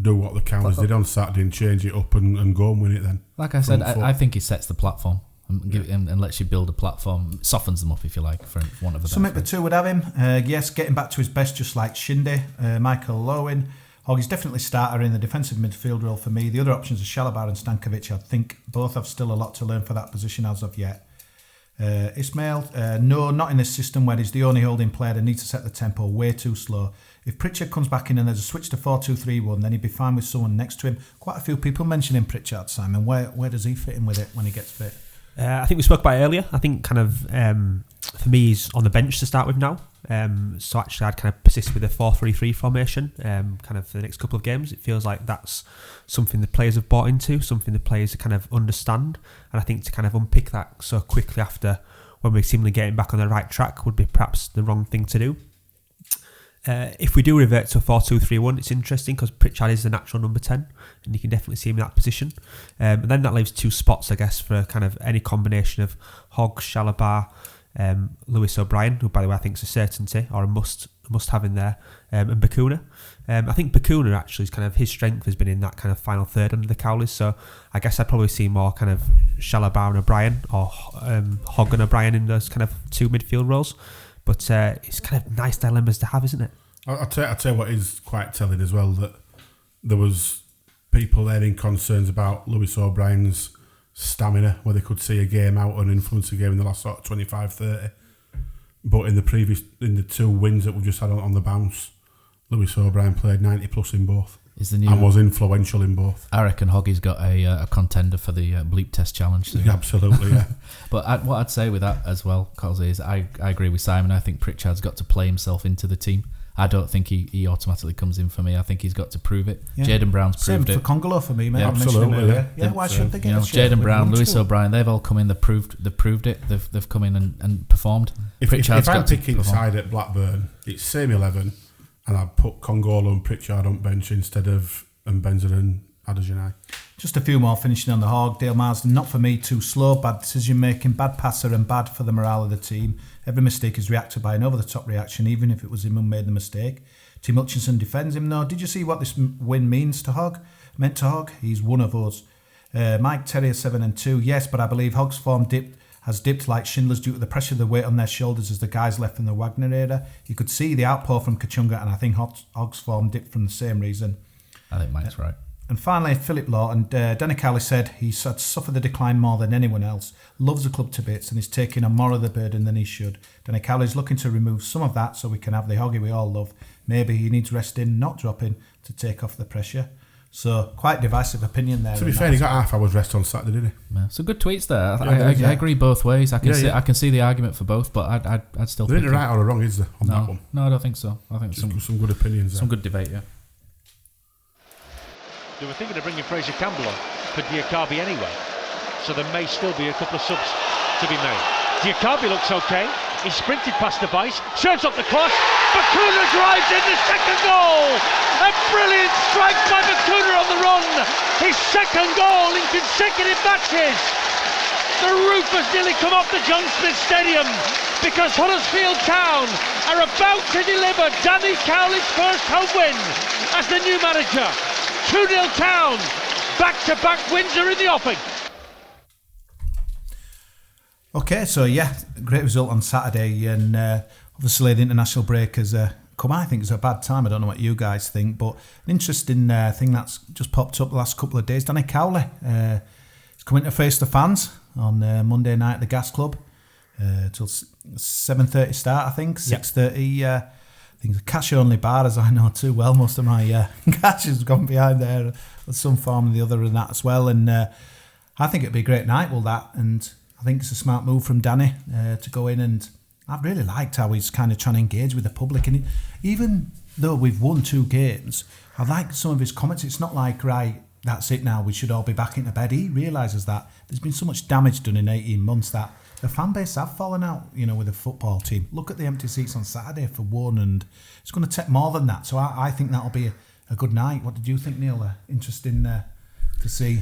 do what the Cowboys did on Saturday and change it up and go and win it then. Like I said, I think he sets the platform and lets you build a platform, softens them up, if you like, for want of a better Summit the two would have him. Yes, getting back to his best, just like Shindy. Michael Lowen. Hoggy's definitely starter in the defensive midfield role for me. The other options are Shalabar and Stankovic. I think both have still a lot to learn for that position as of yet. Ismail, no, not in this system where he's the only holding player that needs to set the tempo way too slow. If Pritchard comes back in and there's a switch to 4-2-3-1, then he'd be fine with someone next to him. Quite a few people mentioning Pritchard, Simon. Where does he fit in with it when he gets fit? I think we spoke about it earlier. I think kind of for me he's on the bench to start with now. So actually I'd kind of persist with a 4-3-3 formation kind of for the next couple of games. It feels like that's something the players have bought into, something the players kind of understand, and I think to kind of unpick that so quickly after when we're seemingly getting back on the right track would be perhaps the wrong thing to do. If we do revert to a 4-2-3-1, it's interesting because Pritchard is the natural number 10 and you can definitely see him in that position. And then that leaves two spots, I guess, for kind of any combination of Hogg, Shalabar, Lewis O'Brien, who by the way I think is a certainty or a must have in there, and Bakuna. I think Bakuna actually is kind of his strength has been in that kind of final third under the Cowleys, so I guess I'd probably see more kind of Shalabar and O'Brien or Hogg and O'Brien in those kind of two midfield roles. But it's kind of nice dilemmas to have, isn't it? I'll tell you what is quite telling as well, that there was people there in concerns about Lewis O'Brien's stamina, where they could see a game out and influence a game in the last sort of 25-30. But in the two wins that we've just had on the bounce, Lewis O'Brien played 90 plus in both. And was influential in both. I reckon Hoggy's got a contender for the bleep test challenge soon. Absolutely, yeah. But what I'd say with that as well, Kosi, is I agree with Simon. I think Pritchard's got to play himself into the team. I don't think he automatically comes in for me. I think he's got to prove it. Yeah. Jaden Brown's proved it. Same for Congolo for me, mate. Yeah, absolutely. Yeah, why should they get a Jaden Brown, Lewis O'Brien, they've all come in, they've proved it. They've come in and performed. If I'm picking side at Blackburn, it's same 11, and I'd put Congolo and Pritchard on bench instead of Benzer and Adejanai. Just a few more finishing on the Hog. Dale Marsden, not for me, too slow, bad decision making, bad passer and bad for the morale of the team. Every mistake is reacted by an over-the-top reaction, even if it was him who made the mistake. Tim Hutchinson defends him though. Did you see what this win meant to Hogg? He's one of us. Mike Terrier 7-2. Yes, but I believe Hogg's form has dipped like Schindler's due to the pressure of the weight on their shoulders as the guys left in the Wagner era. You could see the outpour from Kachunga, and I think Hogg's form dipped from the same reason. I think Mike's right. And finally, Philip Law and Danny Cowley said he's had suffered the decline more than anyone else, loves the club to bits and is taking on more of the burden than he should. Danny Cowley's looking to remove some of that so we can have the Hoggy we all love. Maybe he needs resting, not dropping, to take off the pressure. So, quite divisive opinion there. To be fair, he got half hour's rest on Saturday, didn't he? Yeah. So good tweets there. I agree both ways. I can see the argument for both, but I'd still there pick ain't a right or a wrong, is there, on that one? No, I don't think so. I think some good opinions there. Some good debate, yeah. They were thinking of bringing Fraser Campbell on for Diakabi anyway, so there may still be a couple of subs to be made. Diakabi looks okay. He sprinted past the vice, serves up the cross. Bakuna drives in the second goal. A brilliant strike by Bakuna on the run. His second goal in consecutive matches. The roof has nearly come off the John Smith Stadium because Huddersfield Town are about to deliver Danny Cowley's first home win as the new manager. 2-0 Town, back-to-back wins are in the offing. Okay, so yeah, great result on Saturday, and obviously the international break has come. I think it's a bad time. I don't know what you guys think, but an interesting thing that's just popped up the last couple of days. Danny Cowley is coming to face the fans on Monday night at the Gas Club till 7:30 start. I think 6:30. I think it's a cash-only bar, as I know too well. Most of my cash has gone behind there at some form or the other and that as well. And I think it'd be a great night, will that? And I think it's a smart move from Danny to go in. And I've really liked how he's kind of trying to engage with the public. And even though we've won 2 games, I like some of his comments. It's not like, right, that's it now, we should all be back into bed. He realises that there's been so much damage done in 18 months that the fan base have fallen out, with the football team. Look at the empty seats on Saturday for one, and it's going to take more than that. So I think that'll be a good night. What did you think, Neil? Interesting to see.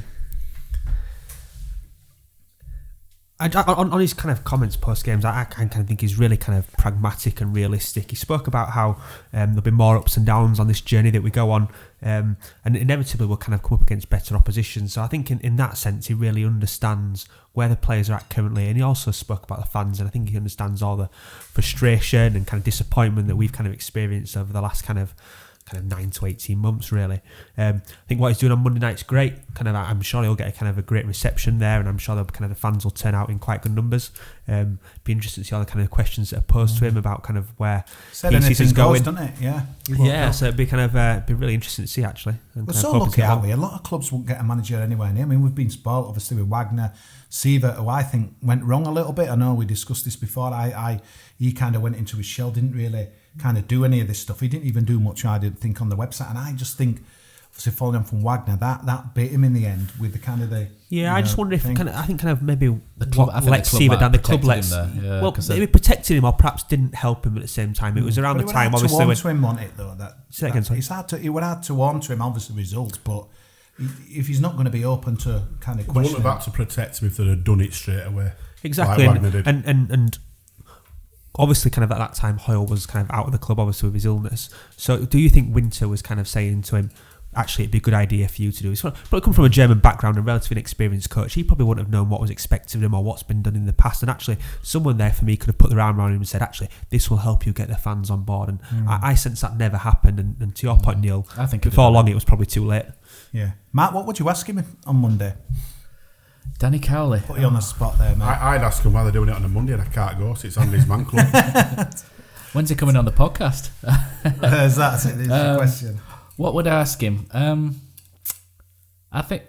On his kind of comments post games, I kind of think he's really kind of pragmatic and realistic. He spoke about how there'll be more ups and downs on this journey that we go on, and inevitably we'll kind of come up against better opposition. So I think in that sense, he really understands where the players are at currently, and he also spoke about the fans, and I think he understands all the frustration and kind of disappointment that we've kind of experienced over the last kind of 9 to 18 months, really. I think what he's doing on Monday night's great. I'm sure he'll get a kind of a great reception there, and I'm sure the fans will turn out in quite good numbers. Be interested to see all the kind of questions that are posed to him about kind of where he sees us going. Doesn't it? Yeah. Yeah, so it'd be be really interesting to see, actually. We're so lucky, aren't we? A lot of clubs won't get a manager anywhere near. I mean, we've been spoiled, obviously, with Wagner, Sievert, who I think went wrong a little bit. I know we discussed this before. He kind of went into his shell, didn't really kind of do any of this stuff. He didn't even do much, I didn't think, on the website. And I just think, obviously, following on from Wagner, that bit him in the end with the kind of the... Yeah, I just wonder if I think maybe the club let's see that the club lets him there. Yeah, well, maybe protected him or perhaps didn't help him at the same time. It was around the time, obviously. It was hard to warm to him, wasn't it, though? It's hard to. It would hard to warm to him, obviously, results, but if he's not going to be open to kind of questioning, questioning, they wouldn't have had to protect him if they'd have done it straight away. Exactly, like Wagner did. And obviously, kind of at that time, Hoyle was kind of out of the club, obviously with his illness. So, do you think Winter was kind of saying to him, actually, it'd be a good idea for you to do this? But come from a German background and relatively inexperienced coach, he probably wouldn't have known what was expected of him or what's been done in the past. And actually, someone there for me could have put their arm around him and said, actually, this will help you get the fans on board. And I sense that never happened. And to your point, Neil, I think before long it was probably too late. Yeah. Matt, what would you ask him on Monday? Danny Cowley. Put you on the spot there, mate. I'd ask him why they're doing it on a Monday and I can't go, so it's Andy's man club. When's he coming on the podcast? That's it, the question. What would I ask him? I think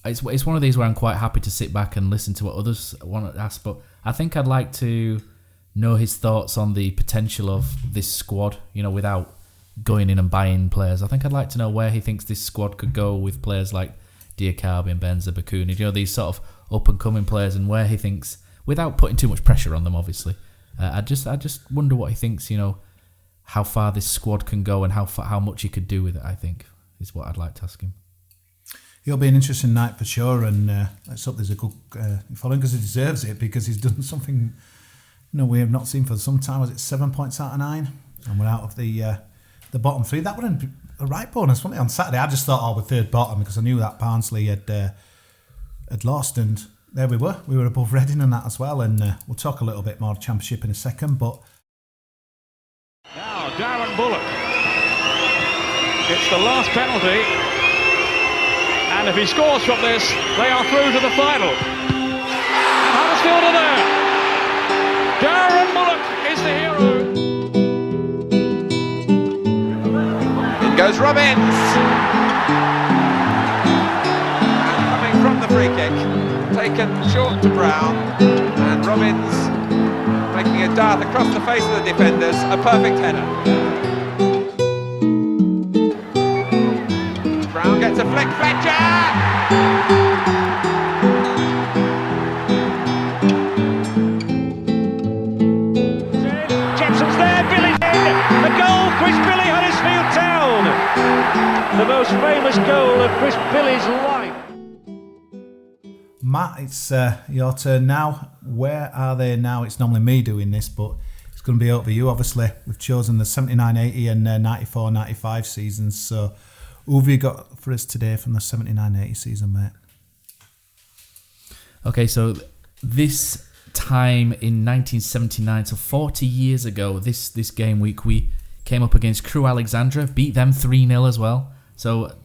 it's one of these where I'm quite happy to sit back and listen to what others want to ask, but I think I'd like to know his thoughts on the potential of this squad, without going in and buying players. I think I'd like to know where he thinks this squad could go with players like Diakabi and Benza Bakuni, these sort of up-and-coming players, and where he thinks, without putting too much pressure on them, obviously. I just wonder what he thinks, how far this squad can go and how much he could do with it, I think, is what I'd like to ask him. It'll be an interesting night for sure, and let's hope there's a good following, because he deserves it, because he's done something we have not seen for some time. Was it 7 points out of 9? And we're out of the bottom 3. That would be a right bonus, wasn't it, on Saturday? I just thought, we're third bottom, because I knew that Barnsley had lost, and there we were. We were above Reading and that as well, and we'll talk a little bit more Championship in a second, but... Now, Darren Bullock. It's the last penalty, and if he scores from this, they are through to the final. And Huddersfield are there. Darren Bullock is the hero. In goes Robbins. And coming from the free kick, taken short to Brown, and Robbins making a dart across the face of the defenders, a perfect header. Brown gets a flick, Fletcher! Jepson's there, Billy's in! A goal, Chris Billy, Huddersfield Town! The most famous goal of Chris Billy's life. Matt, it's your turn now. Where are they now? It's normally me doing this, but it's going to be over you, obviously. We've chosen the 79-80 and 94-95 seasons. So who have you got for us today from the 79-80 season, mate? Okay, so this time in 1979, so 40 years ago, this game week, we came up against Crewe Alexandra, beat them 3-0 as well. So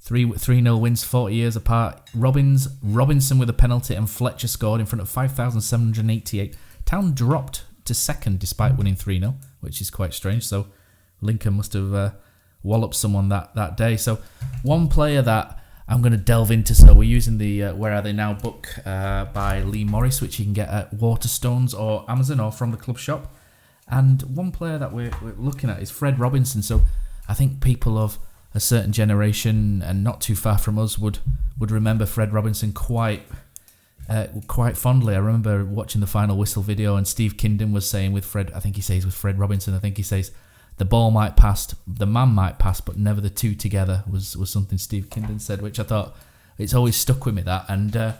3-0 wins 40 years apart. Robinson with a penalty and Fletcher scored in front of 5,788. Town dropped to second despite winning 3-0, which is quite strange. So Lincoln must have walloped someone that day. So one player that I'm going to delve into, so we're using the Where Are They Now book by Lee Morris, which you can get at Waterstones or Amazon or from the club shop. And one player that we're looking at is Fred Robinson. So I think people have a certain generation, and not too far from us, would remember Fred Robinson quite fondly. I remember watching the final whistle video, and Steve Kingdon was saying with Fred, I think he says with Fred Robinson, I think he says, the ball might pass, the man might pass, but never the two together, was something Steve Kingdon said, which I thought, it's always stuck with me, that. And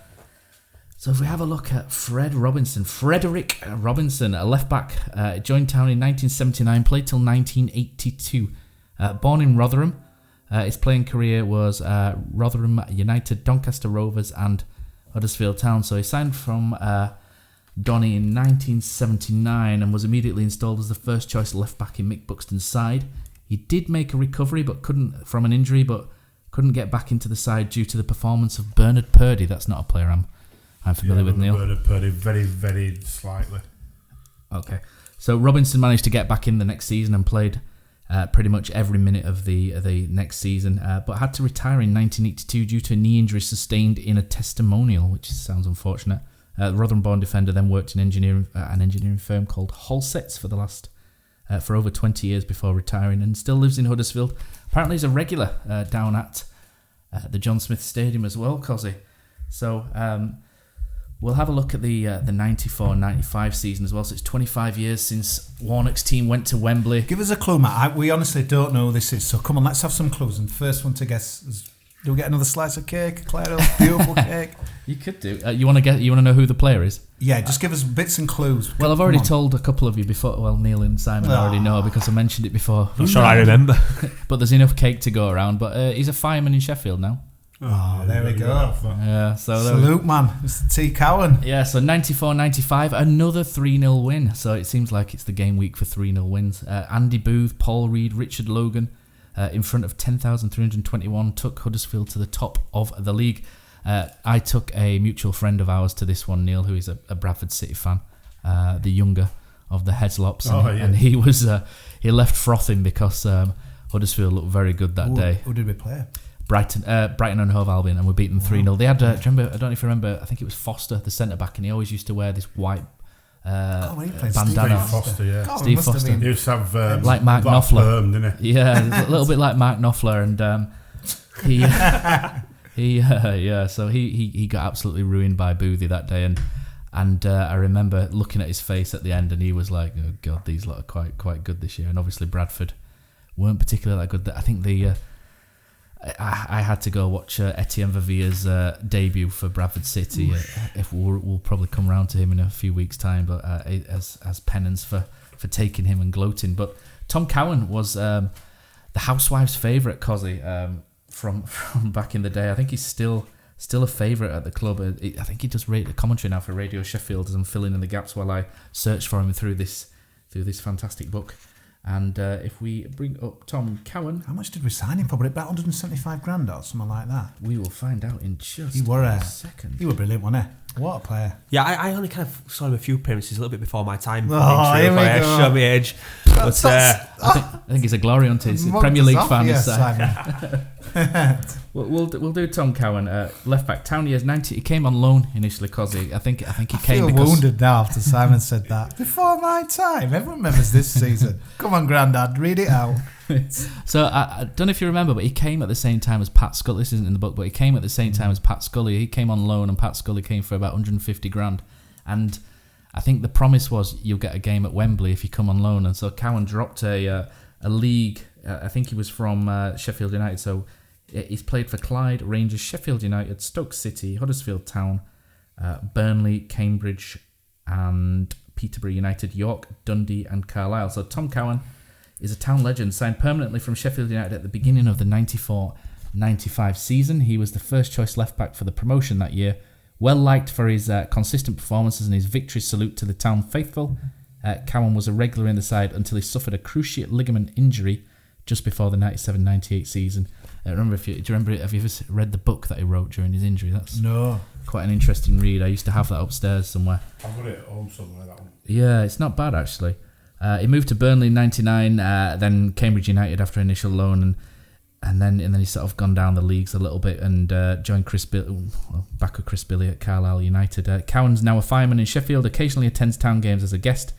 so if we have a look at Frederick Robinson, a left back, joined town in 1979, played till 1982. Born in Rotherham, his playing career was Rotherham United, Doncaster Rovers and Huddersfield Town. So he signed from Donny in 1979 and was immediately installed as the first choice left back in Mick Buxton's side. He did make a recovery from an injury, but couldn't get back into the side due to the performance of Bernard Purdy. That's not a player I'm familiar with, Neil. Bernard Purdy, very, very slightly. Okay. So Robinson managed to get back in the next season and played pretty much every minute of the next season, but had to retire in 1982 due to a knee injury sustained in a testimonial, which sounds unfortunate. The Rotherham-born defender then worked in an engineering firm called Halsets for over 20 years before retiring, and still lives in Huddersfield. Apparently he's a regular down at the John Smith Stadium as well, Kosi. So we'll have a look at the 94-95 season as well. So it's 25 years since Warnock's team went to Wembley. Give us a clue, Matt. We honestly don't know who this is, so come on, let's have some clues. And the first one to guess is, do we get another slice of cake, Claro? Beautiful cake. You could do. You want to know who the player is? Yeah, just give us bits and clues. Well, I've already told a couple of you before. Well, Neil and Simon already know because I mentioned it before. Not sure I remember. But there's enough cake to go around. But he's a fireman in Sheffield now. Oh, there we go. Yeah, so salute, man. Mr. T. Cowan. Yeah, so 94-95, another 3-0 win. So it seems like it's the game week for 3-0 wins. Andy Booth, Paul Reed, Richard Logan, in front of 10,321, took Huddersfield to the top of the league. I took a mutual friend of ours to this one, Neil, who is a Bradford City fan, the younger of the Headslops, and he was he left frothing because Huddersfield looked very good that day. Who did we play? Brighton and Hove Albion, and we beat them 3-0. They had, do you remember? I don't know if you remember. I think it was Foster, the centre back, and he always used to wear this white bandana. Steve Foster. He used to have like Mark Knopfler, perm, didn't he? Yeah, a little bit like Mark Knopfler, and so he got absolutely ruined by Boothie that day, and I remember looking at his face at the end, and he was like, "Oh God, these lot are quite good this year." And obviously Bradford weren't particularly that good. I think I had to go watch Etienne Vavier's debut for Bradford City. If we'll probably come round to him in a few weeks' time, but as penance for taking him and gloating. But Tom Cowan was the housewife's favourite, Kosi, from back in the day. I think he's still a favourite at the club. I think he does commentary now for Radio Sheffield as I'm filling in the gaps while I search for him through this fantastic book. And if we bring up Tom Cowan... How much did we sign him for? About 175 grand or something like that? We will find out in just a second. He was brilliant, wasn't he? What a player. Yeah, I only kind of saw him a few appearances a little bit before my time. Here we go. Show me age. But, I think he's a glory hunter. He's a Premier League fan. We'll do Tom Cowan, left back. Town years 90. He came on loan initially, Kosi. I think he came. I feel wounded now after Simon said that. Before my time. Everyone remembers this season. Come on, Grandad, read it out. So I don't know if you remember, but he came at the same time as Pat Scully. This isn't in the book, but he came at the same time as Pat Scully. He came on loan, and Pat Scully came for about 150 grand. And I think the promise was you'll get a game at Wembley if you come on loan. And so Cowan dropped a league. I think he was from Sheffield United. So he's played for Clyde, Rangers, Sheffield United, Stoke City, Huddersfield Town, Burnley, Cambridge, and Peterborough United, York, Dundee, and Carlisle. So Tom Cowan is a town legend, signed permanently from Sheffield United at the beginning of the 94-95 season. He was the first choice left back for the promotion that year. Well liked for his consistent performances and his victory salute to the town faithful. Cowan was a regular in the side until he suffered a cruciate ligament injury just before the 97-98 season. Do you remember? Have you ever read the book that he wrote during his injury? That's quite an interesting read. I used to have that upstairs somewhere. I've got it at home somewhere, that one. Yeah, it's not bad actually. He moved to Burnley in 99, then Cambridge United after initial loan, and then he's sort of gone down the leagues a little bit and joined Chris Billy at Carlisle United. Cowan's now a fireman in Sheffield, occasionally attends town games as a guest.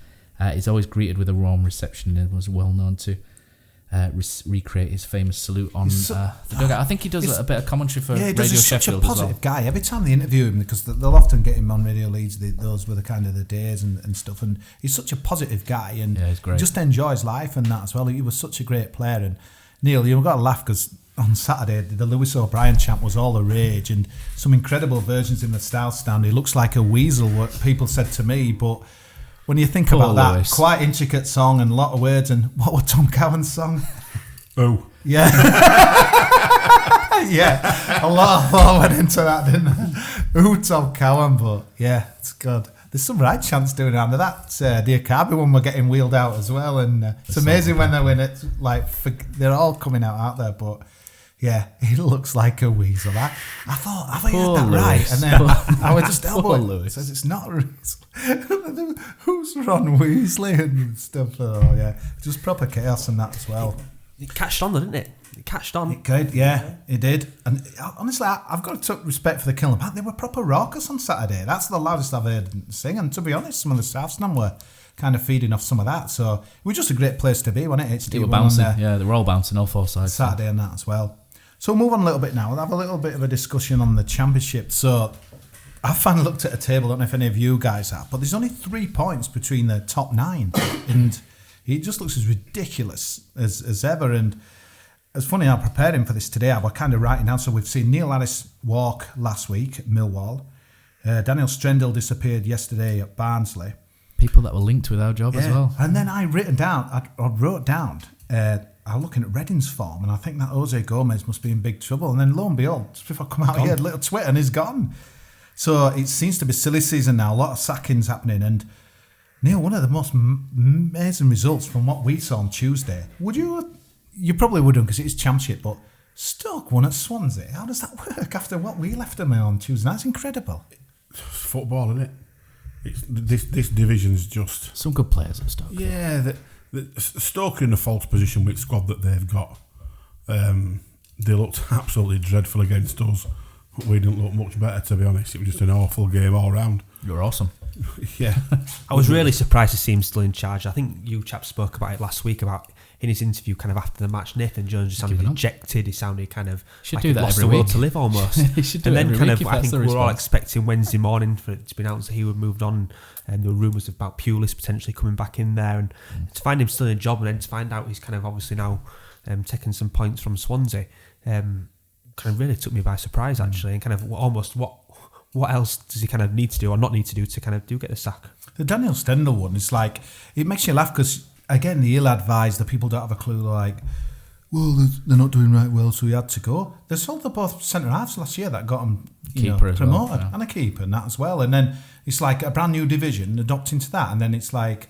He's always greeted with a warm reception and was well known to recreate his famous salute on the dugout. I think he does a bit of commentary for Radio He's Sheffield such a as positive well. guy. Every time they interview him, because they'll often get him on Radio Leeds, those were the kind of the days and stuff. And he's such a positive guy, and he's great. Just enjoys life and that as well. He was such a great player. And Neil, you've got to laugh because on Saturday the Lewis O'Brien chant was all the rage, and some incredible versions in the style stand. He looks like a weasel, what people said to me, but when you think about that, quite intricate song and a lot of words. And what was Tom Cowan's song? Oh. Yeah. Yeah. A lot of thought went into that, didn't there? Ooh, Tom Cowan, but yeah, it's good. There's some right chants doing it under that. The Akabi one were getting wheeled out as well, and it's amazing when they win it. Like, they're all coming out there, but yeah, he looks like a weasel. I thought, have I heard that right? And then I was just elbowing. Lewis says it's not a weasel. Who's Ron Weasley and stuff? Oh yeah, just proper chaos and that as well. It catched on, didn't it? It catched on. It did, yeah, it did. And honestly, I've got to take respect for the Kiln Back. They were proper raucous on Saturday. That's the loudest I've heard them sing. And to be honest, some of the Southsmen were kind of feeding off some of that. So it was just a great place to be, wasn't it? They were bouncing, they were all bouncing, all four sides. Saturday and that as well. So we'll move on a little bit now. We'll have a little bit of a discussion on the Championship. So I've finally looked at a table. I don't know if any of you guys have, but there's only 3 points between the top 9. And it just looks as ridiculous as ever. And it's funny, I prepared him for this today. I was kind of writing down. So we've seen Neil Harris walk last week at Millwall. Daniel Strendel disappeared yesterday at Barnsley. People that were linked with our job as well. And then I wrote down, I was looking at Reading's form, and I think that Jose Gomez must be in big trouble. And then lo and behold, just before I come out here, a little tweet and he's gone. So it seems to be silly season now. A lot of sackings happening. And Neil, one of the most amazing results from what we saw on Tuesday. You probably wouldn't because it's Championship, but Stoke won at Swansea. How does that work after what we left them on Tuesday? That's incredible. It's football, isn't it? This division's just some good players at Stoke. Yeah, Stoke are in a false position with the squad that they've got. They looked absolutely dreadful against us. We didn't look much better, to be honest. It was just an awful game all round. You're awesome. Yeah. I was really surprised to see him still in charge. I think you chaps spoke about it last week, about in his interview kind of after the match. Nathan Jones just sounded dejected. He sounded kind of should like do he that lost every the will week. To live almost. He should do and it then every kind week of, if I that's think the we were all response. expecting Wednesday morning for it to be announced that he would moved on, and there were rumours about Pulis potentially coming back in there, and to find him still in a job, and then to find out he's kind of obviously now taking some points from Swansea, kind of really took me by surprise actually, and kind of almost what else does he kind of need to do or not need to do to kind of do get the sack? The Daniel Stendel one is like, it makes you laugh because, again, the ill-advised, the people don't have a clue, like, well, they're not doing right well, so he had to go. They sold the both centre-halves last year that got him promoted, well, yeah. And a keeper and that as well. And then it's like a brand new division adopting to that, and then it's like,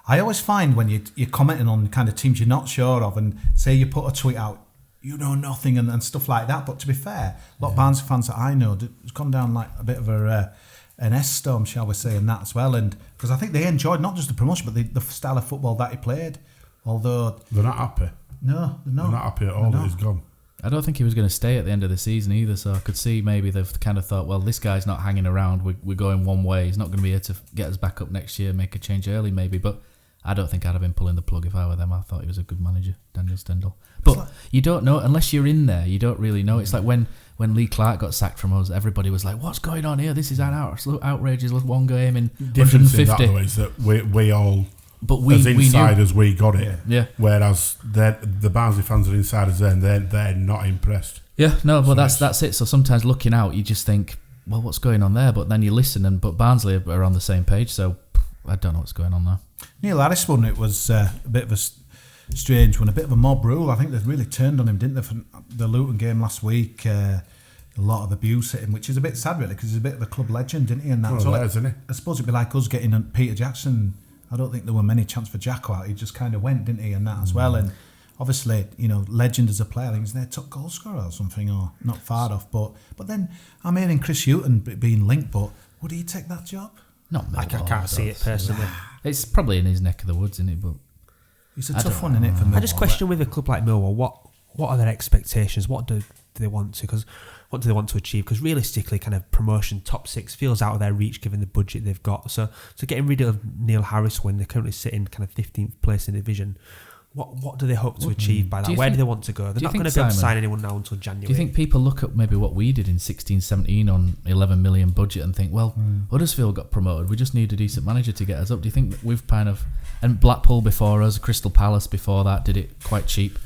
I always find when you're commenting on kind of teams you're not sure of, and say you put a tweet out, you know nothing and stuff like that. But to be fair, a lot of Barnsley fans that I know, it's gone down like a bit of an S-storm, shall we say, and that as well. And because I think they enjoyed not just the promotion, but the style of football that he played. Although they're not happy. No, they're not. They're not happy at all that he's gone. I don't think he was going to stay at the end of the season either, so I could see maybe they've kind of thought, well, this guy's not hanging around, we're going one way, he's not going to be here to get us back up next year, make a change early maybe, but I don't think I'd have been pulling the plug if I were them. I thought he was a good manager, Daniel Stendel. But you don't know, unless you're in there, you don't really know. It's like when Lee Clark got sacked from us, everybody was like, what's going on here? This is an outrageous one game in 150. In that though is that we all... But as insiders, we got it. Yeah. Whereas the Barnsley fans are insiders, they're not impressed. Yeah, no, but that's it. So sometimes looking out, you just think, well, what's going on there? But then you listen, but Barnsley are on the same page, so I don't know what's going on there. Neil Harris one, it was a bit of a strange one, a bit of a mob rule. I think they really turned on him, didn't they, for the Luton game last week? A lot of abuse at him, which is a bit sad, really, because he's a bit of a club legend, didn't he? And that's isn't he? I suppose it'd be like us getting Peter Jackson. I don't think there were many chance for Jacko out. He just kind of went, didn't he, and that as well. And obviously, legend as a player. I think he's their top goal scorer or something, or not far off. But then I'm hearing Chris Hughton being linked, but would he take that job? Not me. I can't see it personally. It's probably in his neck of the woods, isn't it? But it's a tough one, isn't it, for Millwall? I just question with a club like Millwall, what are their expectations? What do they want to? Because what do they want to achieve? Because realistically, kind of promotion top 6 feels out of their reach given the budget they've got. So getting rid of Neil Harris when they're currently sitting kind of 15th place in the division, what do they hope to achieve by that? Where do they want to go? They're not going to be able to sign anyone now until January. Do you think people look at maybe what we did in 16-17 on 11 million budget and think, well, Huddersfield got promoted, we just need a decent manager to get us up? Do you think that we've kind of, and Blackpool before us, Crystal Palace before that did it quite cheap?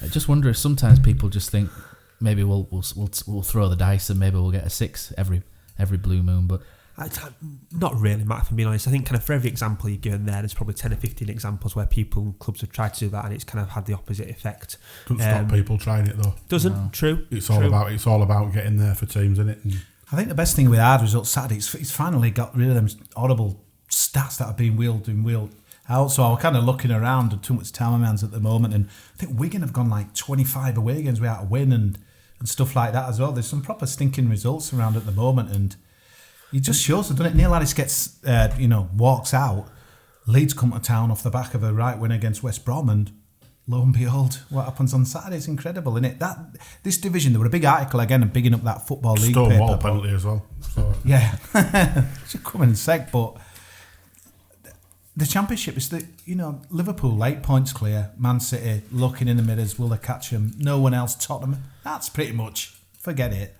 I just wonder if sometimes people just think maybe we'll throw the dice and maybe we'll get a 6 every blue moon, but not really, Matt, if I'm being honest. I think kind of for every example you're given there's probably 10 or 15 examples where people and clubs have tried to do that and it's kind of had the opposite effect. Doesn't stop people trying it though. Doesn't. No. True. It's all about getting there for teams, isn't it? And I think the best thing with our results Saturday, it's finally got rid of them horrible stats that have been wheeled out. So I'm kind of looking around and too much time on my hands at the moment, and I think Wigan have gone like 25 away games without a win and stuff like that as well. There's some proper stinking results around at the moment, and it just shows, doesn't it? Neil Harris gets, walks out. Leeds come to town off the back of a right win against West Brom, and lo and behold, what happens on Saturday is incredible, isn't it? This division, there were a big article again and bigging up that Football League paper. Stonewall penalty as well. So. Yeah, should come in a sec, but the Championship is Liverpool 8 points clear. Man City looking in the mirrors, will they catch them? No one else. Tottenham. That's pretty much, forget it.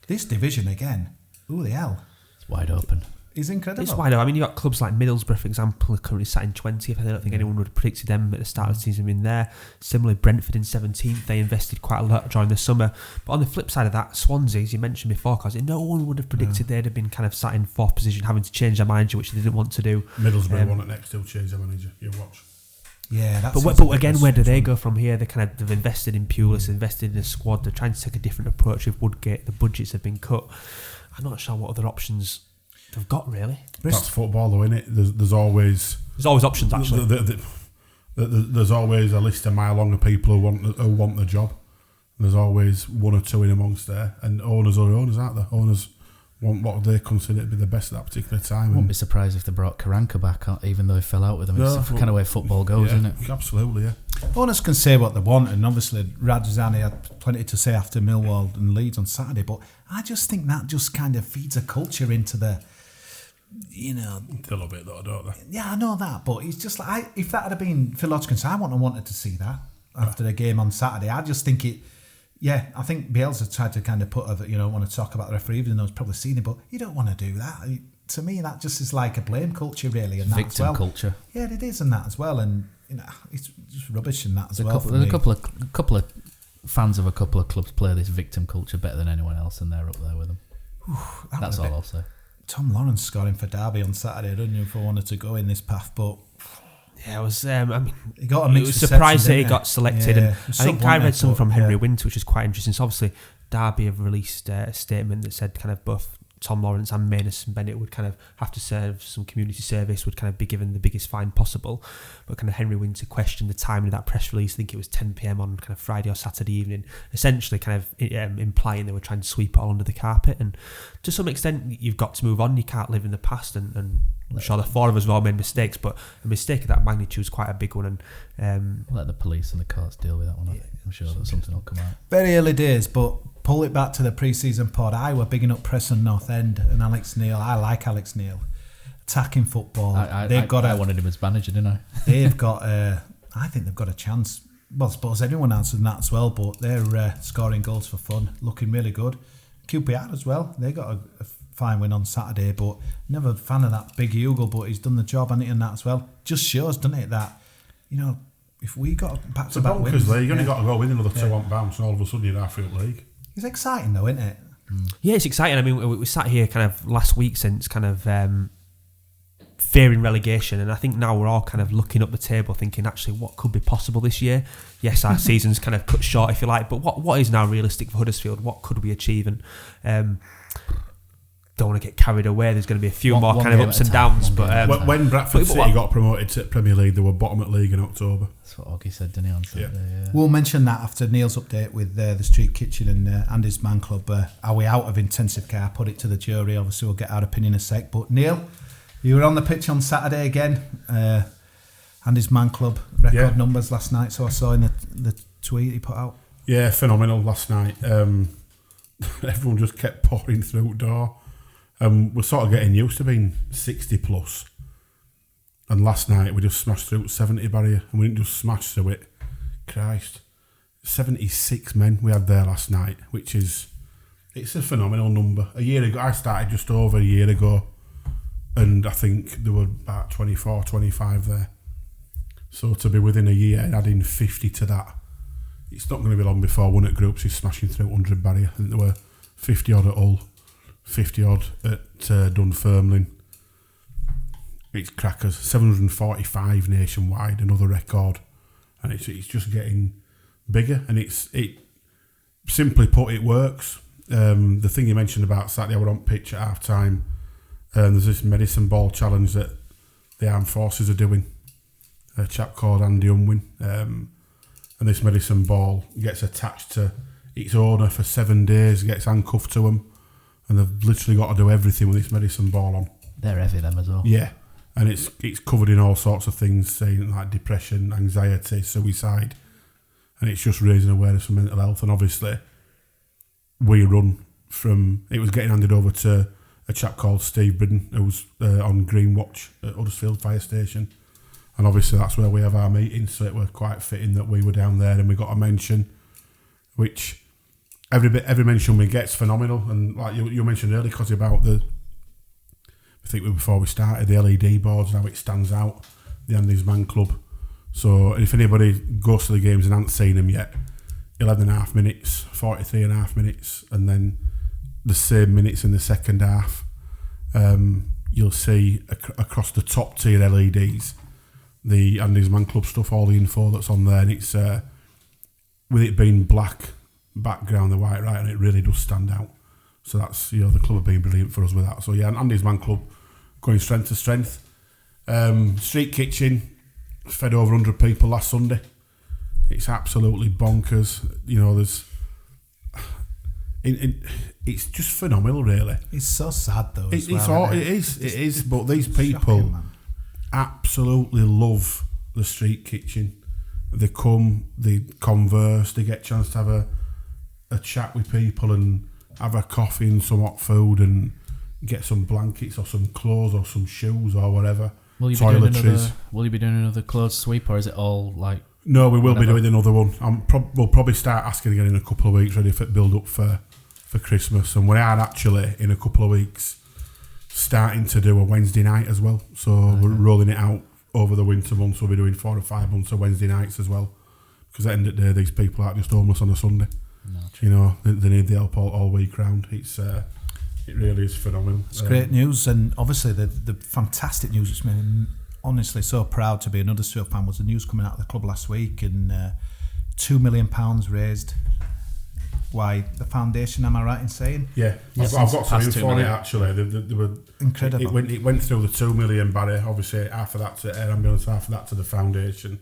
This division again, who the hell? Wide open. It's incredible. It's wide open. I mean, you've got clubs like Middlesbrough, for example, are currently sat in 20th. I don't think anyone would have predicted them at the start of the season in there. Similarly, Brentford in 17th. They invested quite a lot during the summer. But on the flip side of that, Swansea, as you mentioned before, because no one would have predicted they'd have been kind of sat in 4th position, having to change their manager, which they didn't want to do. Middlesbrough won it next, still change their manager. You watch. Yeah, that's but again, where do they go from here? They've invested in Pulis, invested in a squad. They're trying to take a different approach with Woodgate. The budgets have been cut. I'm not sure what other options they've got, really. That's football, though, isn't it? There's always options, actually. There's always a list a mile long of people who want the job. There's always one or two in amongst there, and owners are owners, aren't they? Owners want what they consider to be the best at that particular time. I wouldn't be surprised if they brought Karanka back, even though he fell out with them. It's the kind of way football goes, isn't it? Absolutely, yeah. Owners can say what they want, and obviously Radzani had plenty to say after Millwall and Leeds on Saturday, but I just think that just kind of feeds a culture into the, A little bit though, don't they? Yeah, I know that, but it's just like, if that had been Phil Hodgkins, I wouldn't have wanted to see that after the game on Saturday. I just think I think Bielsa tried to kind of put want to talk about the referee, even though he's probably seen it, but you don't want to do that. To me, that just is like a blame culture, really, and that victim as well. Culture. Yeah, it is, and that as well, and it's just rubbish and that as well. There's a couple of fans of a couple of clubs play this victim culture better than anyone else, and they're up there with them. That's all I'll say. Tom Lawrence scoring for Derby on Saturday. I don't know if I wanted to go in this path, but yeah, it was. He got a mixed was surprised that he got selected, yeah, and I think I read something from Henry Winter, which is quite interesting. So obviously, Derby have released a statement that said kind of both Tom Lawrence and Maynard and Bennett would kind of have to serve some community service, would kind of be given the biggest fine possible. But kind of Henry Winter questioned the timing of that press release. I think it was 10 p.m. on kind of Friday or Saturday evening, essentially kind of implying they were trying to sweep it all under the carpet. And to some extent, you've got to move on. You can't live in the past, and I'm sure the four of us have all made mistakes, but a mistake of that magnitude is quite a big one. And let the police and the courts deal with that one. I'm sure that something will come out. Very early days, but pull it back to the pre-season pod. I were bigging up Preston North End and Alex Neil. I like Alex Neil. Attacking football. I wanted him as manager, didn't I? They've got. I think they've got a chance. Well, I suppose everyone answered that as well, but they're scoring goals for fun, looking really good. QPR as well. They got a fine win on Saturday, but never a fan of that big Hugo, but he's done the job on it and that as well. Just shows, doesn't it, that if we got back-to-back wins, because you've only got to go win another 2 on bounce, and all of a sudden you're halfway up league. It's exciting though, isn't it? Yeah, it's exciting. I mean, we sat here kind of last week since kind of fearing relegation, and I think now we're all kind of looking up the table thinking, actually, what could be possible this year? Yes, our season's kind of cut short, if you like, but what is now realistic for Huddersfield? What could we achieve? And don't want to get carried away. There's going to be a few more kind of ups and downs. But when Bradford City got promoted to Premier League, they were bottom at league in October. That's what Oggy said, didn't he, on Saturday? Yeah. We'll mention that after Neil's update with the Street Kitchen and Andy's Man Club. Are we out of intensive care? Put it to the jury. Obviously, we'll get our opinion in a sec. But Neil, you were on the pitch on Saturday again. Andy's Man Club record numbers last night. So I saw in the tweet he put out. Yeah, phenomenal last night. Everyone just kept pouring through the door. We're sort of getting used to being 60 plus. And last night we just smashed through 70 barrier, and we didn't just smash through it. Christ, 76 men we had there last night, which is, it's a phenomenal number. A year ago, I started just over a year ago, and I think there were about 24, 25 there. So to be within a year adding 50 to that, it's not going to be long before one at Groups is smashing through 100 barrier. I think there were 50 odd at Hull, 50 odd at Dunfermline. It's crackers. 745 nationwide, another record, and it's just getting bigger. And it simply put, it works. The thing you mentioned about Saturday, I was on pitch at half time. There's this medicine ball challenge that the armed forces are doing. A chap called Andy Unwin, and this medicine ball gets attached to its owner for 7 days, gets handcuffed to them, and they've literally got to do everything with this medicine ball on. They're heavy, them as well. Yeah, and it's covered in all sorts of things, saying like depression, anxiety, suicide, and it's just raising awareness for mental health. And obviously, we run from, it was getting handed over to a chap called Steve Bridden, who was on Green Watch at Huddersfield Fire Station. And obviously that's where we have our meetings, so it was quite fitting that we were down there and we got a mention, which every mention we get's phenomenal. And like you mentioned earlier, Kosi, about I think before we started, the LED boards, how it stands out, the Andy's Man Club. So if anybody goes to the games and hasn't seen them yet, 11.5 minutes, 43.5 minutes, and then the same minutes in the second half, you'll see across the top tier LEDs, the Andy's Man Club stuff, all the info that's on there, and it's with it being black background, the white right, and it really does stand out. So that's, the club have been brilliant for us with that. So yeah, Andy's Man Club going strength to strength. Street Kitchen fed over 100 people last Sunday. It's absolutely bonkers. There's it's just phenomenal, really. It's so sad though. It is. But these people shocking, absolutely love the Street Kitchen. They come, they converse, they get a chance to have a chat with people and have a coffee and some hot food and get some blankets or some clothes or some shoes or whatever. Will you be doing another clothes sweep, or is it all like? No, we will be doing another one. We'll probably start asking again in a couple of weeks, ready for build up for Christmas. And we are actually in a couple of weeks starting to do a Wednesday night as well. So we're rolling it out over the winter months. We'll be doing 4 or 5 months of Wednesday nights as well. Because at the end of the day, these people aren't just homeless on a Sunday. No, they need the help all week round. It really is phenomenal. It's great news, and obviously the fantastic news that's made me honestly so proud to be an Huddersfield fan was the news coming out of the club last week, and £2 million raised. Why the foundation? Am I right in saying? Yeah, I've got some info on it actually. They were incredible. It went through the 2 million barrier. Obviously, half of that to Air Ambulance, half of that to the foundation.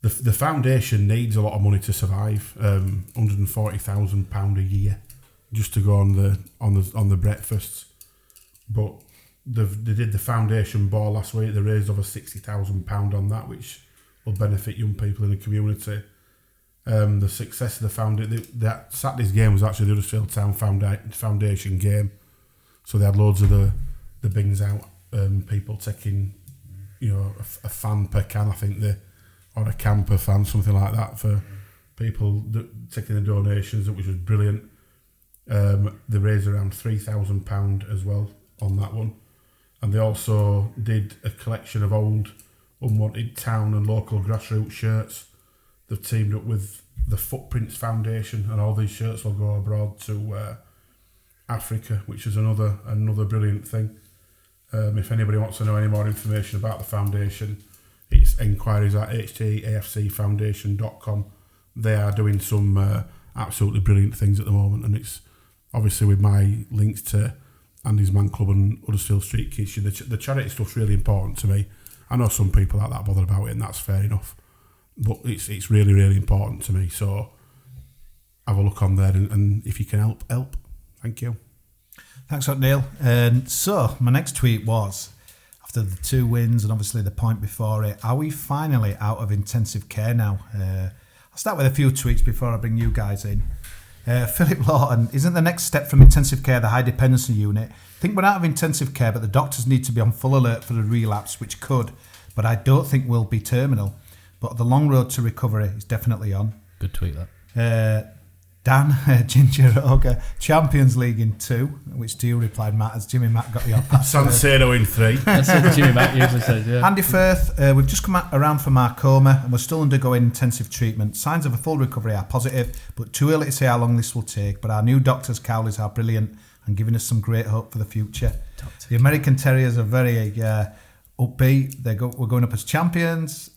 The foundation needs a lot of money to survive. £140,000 a year just to go on the breakfasts. But they did the foundation ball last week. They raised over £60,000 on that, which will benefit young people in the community. The success of the foundation, that Saturday's game was actually the Huddersfield Town Foundation game. So they had loads of the bins out, people taking, a fan per can, I think or a can per fan, something like that, for people taking the donations, which was brilliant. They raised around £3,000 as well on that one. And they also did a collection of old, unwanted town and local grassroots shirts. They've teamed up with the Footprints Foundation, and all these shirts will go abroad to Africa, which is another brilliant thing. If anybody wants to know any more information about the foundation, it's enquiries at HTAFCfoundation.com. They are doing some absolutely brilliant things at the moment, and it's obviously with my links to Andy's Man Club and Huddersfield Street Kitchen. The charity stuff's really important to me. I know some people aren't that bothered about it, and that's fair enough. But it's really, really important to me. So have a look on there, and if you can help. Thank you. Thanks, Neil. So my next tweet was, after the 2 wins and obviously the point before it, are we finally out of intensive care now? I'll start with a few tweets before I bring you guys in. Philip Lawton, isn't the next step from intensive care the high dependency unit? I think we're out of intensive care, but the doctors need to be on full alert for the relapse, which could, but I don't think will be terminal. But the long road to recovery is definitely on. Good tweet that. Dan Ginger Ogre, Champions League in 2, which to you replied, Matt, as Jimmy Matt got your pass. San Siro in 3. That's what Jimmy Matt usually says, yeah. Andy Firth, we've just come around from our coma and we're still undergoing intensive treatment. Signs of a full recovery are positive, but too early to say how long this will take. But our new doctors, Cowleys, are brilliant and giving us some great hope for the future. The American Terriers are very upbeat. We're going up as champions.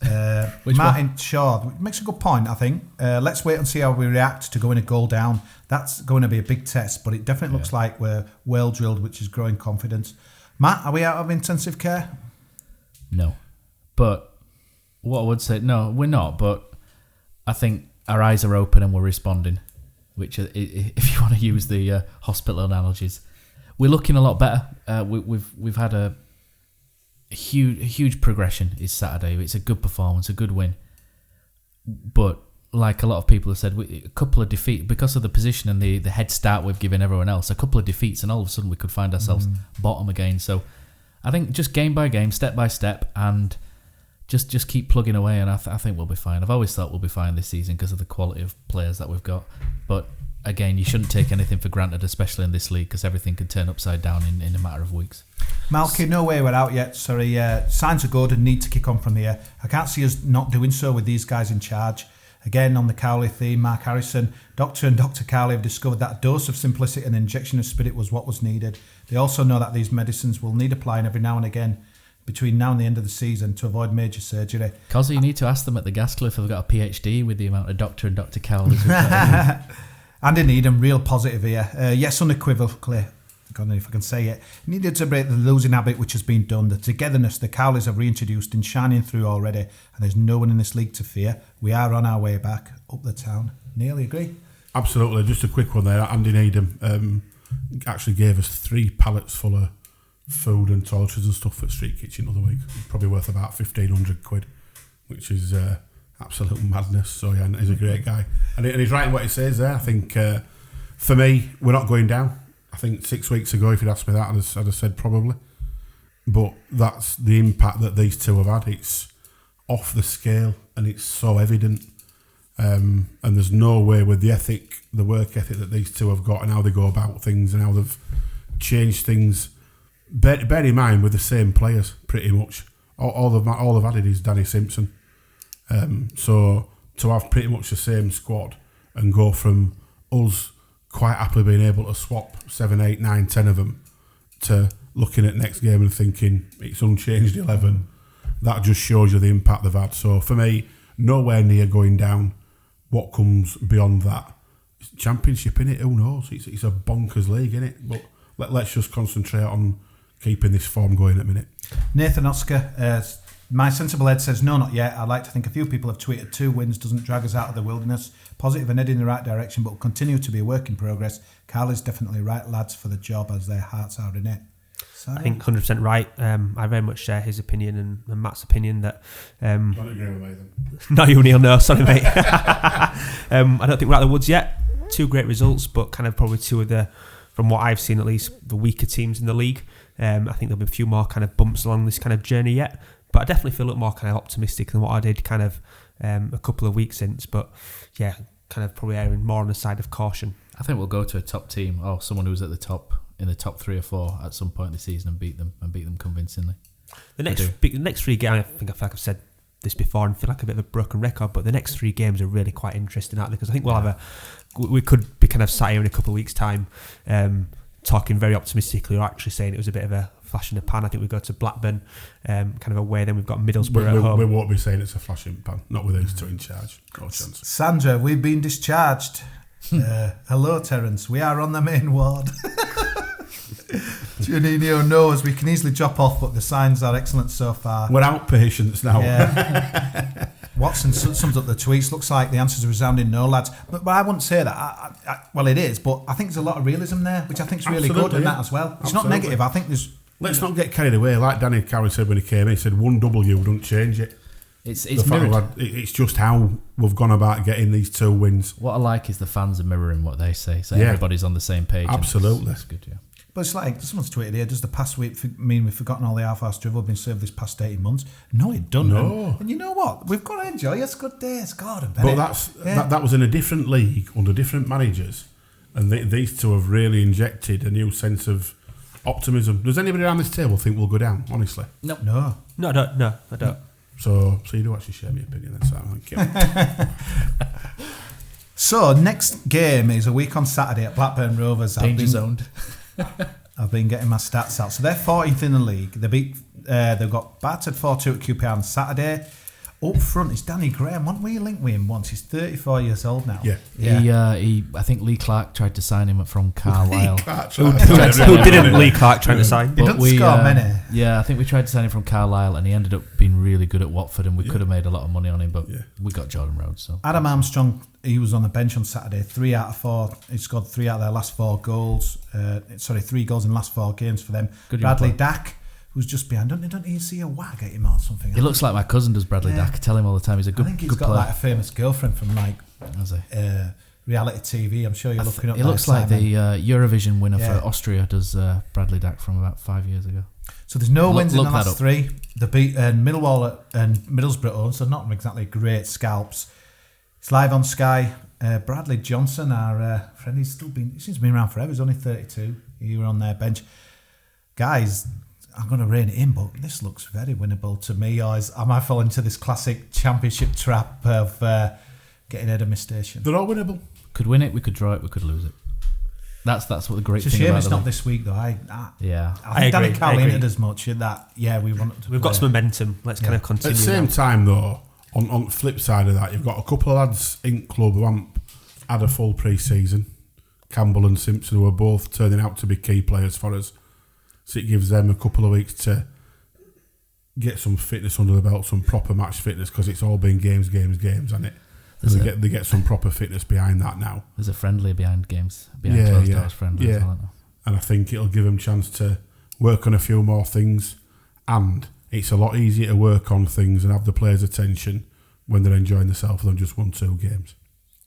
Martin Shaw makes a good point, I think. Let's wait and see how we react to going a goal down. That's going to be a big test, but it definitely looks like we're well drilled, which is growing confidence. Matt, are we out of intensive care? No. But what I would say, no, we're not, but I think our eyes are open and we're responding, which, if you want to use the hospital analogies, we're looking a lot better. We've had a huge progression is Saturday. It's a good performance, a good win. But like a lot of people have said, a couple of defeats, because of the position and the head start we've given everyone else, a couple of defeats and all of a sudden we could find ourselves bottom again. So I think just game by game, step by step, and just keep plugging away, and I think we'll be fine. I've always thought we'll be fine this season because of the quality of players that we've got. But again, you shouldn't take anything for granted, especially in this league, because everything can turn upside down in a matter of weeks. Malky, no way we're out yet. Sorry, signs are good and need to kick on from here. I can't see us not doing so with these guys in charge. Again, on the Cowley theme, Mark Harrison, Doctor and Dr. Cowley have discovered that a dose of simplicity and injection of spirit was what was needed. They also know that these medicines will need applying every now and again between now and the end of the season to avoid major surgery. Kosi, you need to ask them at the Gascliff if they've got a PhD with the amount of Doctor and Dr. Cowley. Andy Needham, real positive here. Yes, unequivocally, I don't know if I can say it, needed to break the losing habit which has been done. The togetherness the Cowleys have reintroduced and shining through already, and there's no one in this league to fear. We are on our way back up the town. Nearly agree? Absolutely. Just a quick one there. Andy Needham actually gave us 3 pallets full of food and toiletries and stuff at Street Kitchen the other week. Probably worth about £1,500, which is absolute madness. So yeah, he's a great guy, and he's right in what he says there. I think for me, we're not going down. I think 6 weeks ago, if you'd asked me that, I'd have said probably. But that's the impact that these two have had. It's off the scale, and it's so evident. And there's no way with the work ethic that these two have got, and how they go about things, and how they've changed things. Bear in mind, with the same players, pretty much. All they've added is Danny Simpson. So to have pretty much the same squad and go from us quite happily being able to swap 7, 8, 9, 10 of them to looking at next game and thinking it's unchanged 11, that just shows you the impact they've had. So for me, nowhere near going down. What comes beyond that? Championship, innit? Who knows? It's a bonkers league, innit? But let's just concentrate on keeping this form going at the minute. Nathan Oscar, my sensible head says no, not yet. I'd like to think a few people have tweeted 2 wins doesn't drag us out of the wilderness. Positive and heading in the right direction, but will continue to be a work in progress. Carly's definitely right lads for the job, as their hearts are in it. Sorry. I think 100% right. I very much share his opinion and Matt's opinion that. Don't agree with me then. No, you Neil, no, sorry mate. I don't think we're out of the woods yet. 2 great results, but kind of probably 2 of the, from what I've seen at least, the weaker teams in the league. I think there'll be a few more kind of bumps along this kind of journey yet. But I definitely feel a little more kind of optimistic than what I did kind of a couple of weeks since. But yeah, kind of probably erring more on the side of caution. I think we'll go to a top team or someone who's at the top, in the top 3 or 4 at some point this season and beat them convincingly. The next 3 games, I feel like I've said this before and feel like a bit of a broken record, but the next 3 games are really quite interesting, aren't they? Because I think we could be kind of sat here in a couple of weeks' time talking very optimistically, or actually saying it was a bit of a flash in the pan. I think we go to Blackburn kind of away, then we've got Middlesbrough at home. We won't be saying it's a flash in the pan, not with these 2 in charge. No chance. Sandra, we've been discharged. Hello, Terence. We are on the main ward. Juninho knows we can easily drop off, but the signs are excellent so far. We're outpatients now. Yeah. Watson sums up the tweets. Looks like the answer's a resounding no, lads. But I wouldn't say that. Well, it is, but I think there's a lot of realism there, which I think is really good in that as well. It's not negative. I think there's... Let's not get carried away. Like Danny Carey said when he came in, he said 1 W don't change it. It's The fact mirrored. it's just how we've gone about getting these 2 wins. What I like is the fans are mirroring what they say, so Yeah. everybody's on the same page. and Absolutely. It's good, yeah. But it's like, someone's tweeted here, does the past week mean we've forgotten all the half-hour drivel been served this past 18 months? No, it doesn't. No. And you know what? We've got to enjoy it's good days. God, But that was in a different league under different managers, and these two have really injected a new sense of optimism. Does anybody around this table think we'll go down? Honestly, No. No, I don't. No, I don't. so you do actually share my opinion then, Simon. Thank you. So, next game is a week on Saturday at Blackburn Rovers. Danger zoned. I've been getting my stats out. So they're 14th in the league. They've got battered 4-2 at QPR on Saturday. Up front is Danny Graham. Weren't we linked with him once? He's 34 years old now. Yeah. He I think Lee Clark tried to sign him from Carlisle. Who didn't Lee Clark trying to sign? He doesn't score many. Yeah, I think we tried to sign him from Carlisle, and he ended up being really good at Watford, and we could have made a lot of money on him, but we got Jordan Rhodes. So Adam Armstrong, he was on the bench on Saturday. 3 out of 4. He scored 3 out of their last 4 goals. 3 goals in the last 4 games for them. Good Bradley young player. Dack, who's just behind. Don't you see a wag at him or something? He looks like my cousin does, Bradley Dack. I tell him all the time he's a good I think he's good got player. like a famous girlfriend from like Has he? reality TV. I'm sure you're looking up. He looks like the Eurovision winner Yeah. for Austria does, Bradley Dack, from about 5 years ago. So there's no wins in the look that last up. 3. They beat Millwall and Middlesbrough, so not exactly great scalps. It's live on Sky. Bradley Johnson, our friend, he seems to be around forever. He's only 32. He were on their bench. Guys, I'm going to rein it in, but this looks very winnable to me. Or am I falling into this classic championship trap of getting ahead of my station? They're all winnable. Could win it, we could draw it, we could lose it. That's what the great It's a thing shame about it's the not league. this week, though. I I think Danny agree, Cowley I agree. hinted as much at that. Yeah, we want to We've got some momentum. Let's kind of At continue. the same now. time, though, on the flip side of that, you've got a couple of lads in club who haven't had a full pre-season. Campbell and Simpson, who are both turning out to be key players for us. So it gives them a couple of weeks to get some fitness under the belt, some proper match fitness, because it's all been games, hasn't it? And they get some proper fitness behind that now. There's a friendly behind closed doors friendly as well, aren't there? And I think it'll give them a chance to work on a few more things, and it's a lot easier to work on things and have the players' attention when they're enjoying themselves than just 1-2 games.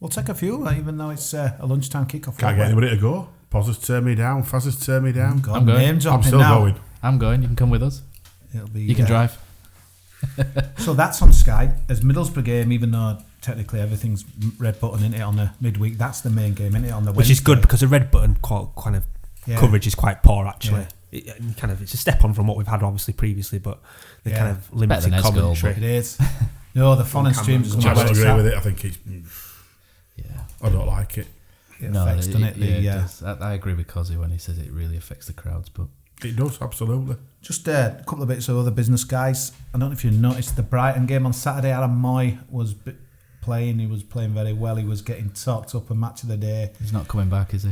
We'll take a few, even though it's a lunchtime kickoff. Can't get anybody to go. Poz has turned me down. Faz has turned me down. God, I'm going. names I'm dropping still now. going. I'm going, you can come with us. It'll be, You can drive. So that's on Sky. As Middlesbrough game, even though technically everything's red button in it on the midweek, that's the main game in it on the Which Wednesday. is good because the red button kind of coverage is quite poor actually. Yeah. It's a step on from what we've had obviously previously, but the kind of limited Better than commentary. Escort, It is. No, the fun and streams is I on the don't agree website. with it. I think it's. I don't like it. It affects, doesn't it? it does. I agree with Kosi when he says it really affects the crowds, but It does, absolutely. Just a couple of bits of other business, guys. I don't know if you noticed the Brighton game on Saturday. Adam Moy was playing. He was playing very well. He was getting talked up a match of the day. he's not coming back, is he?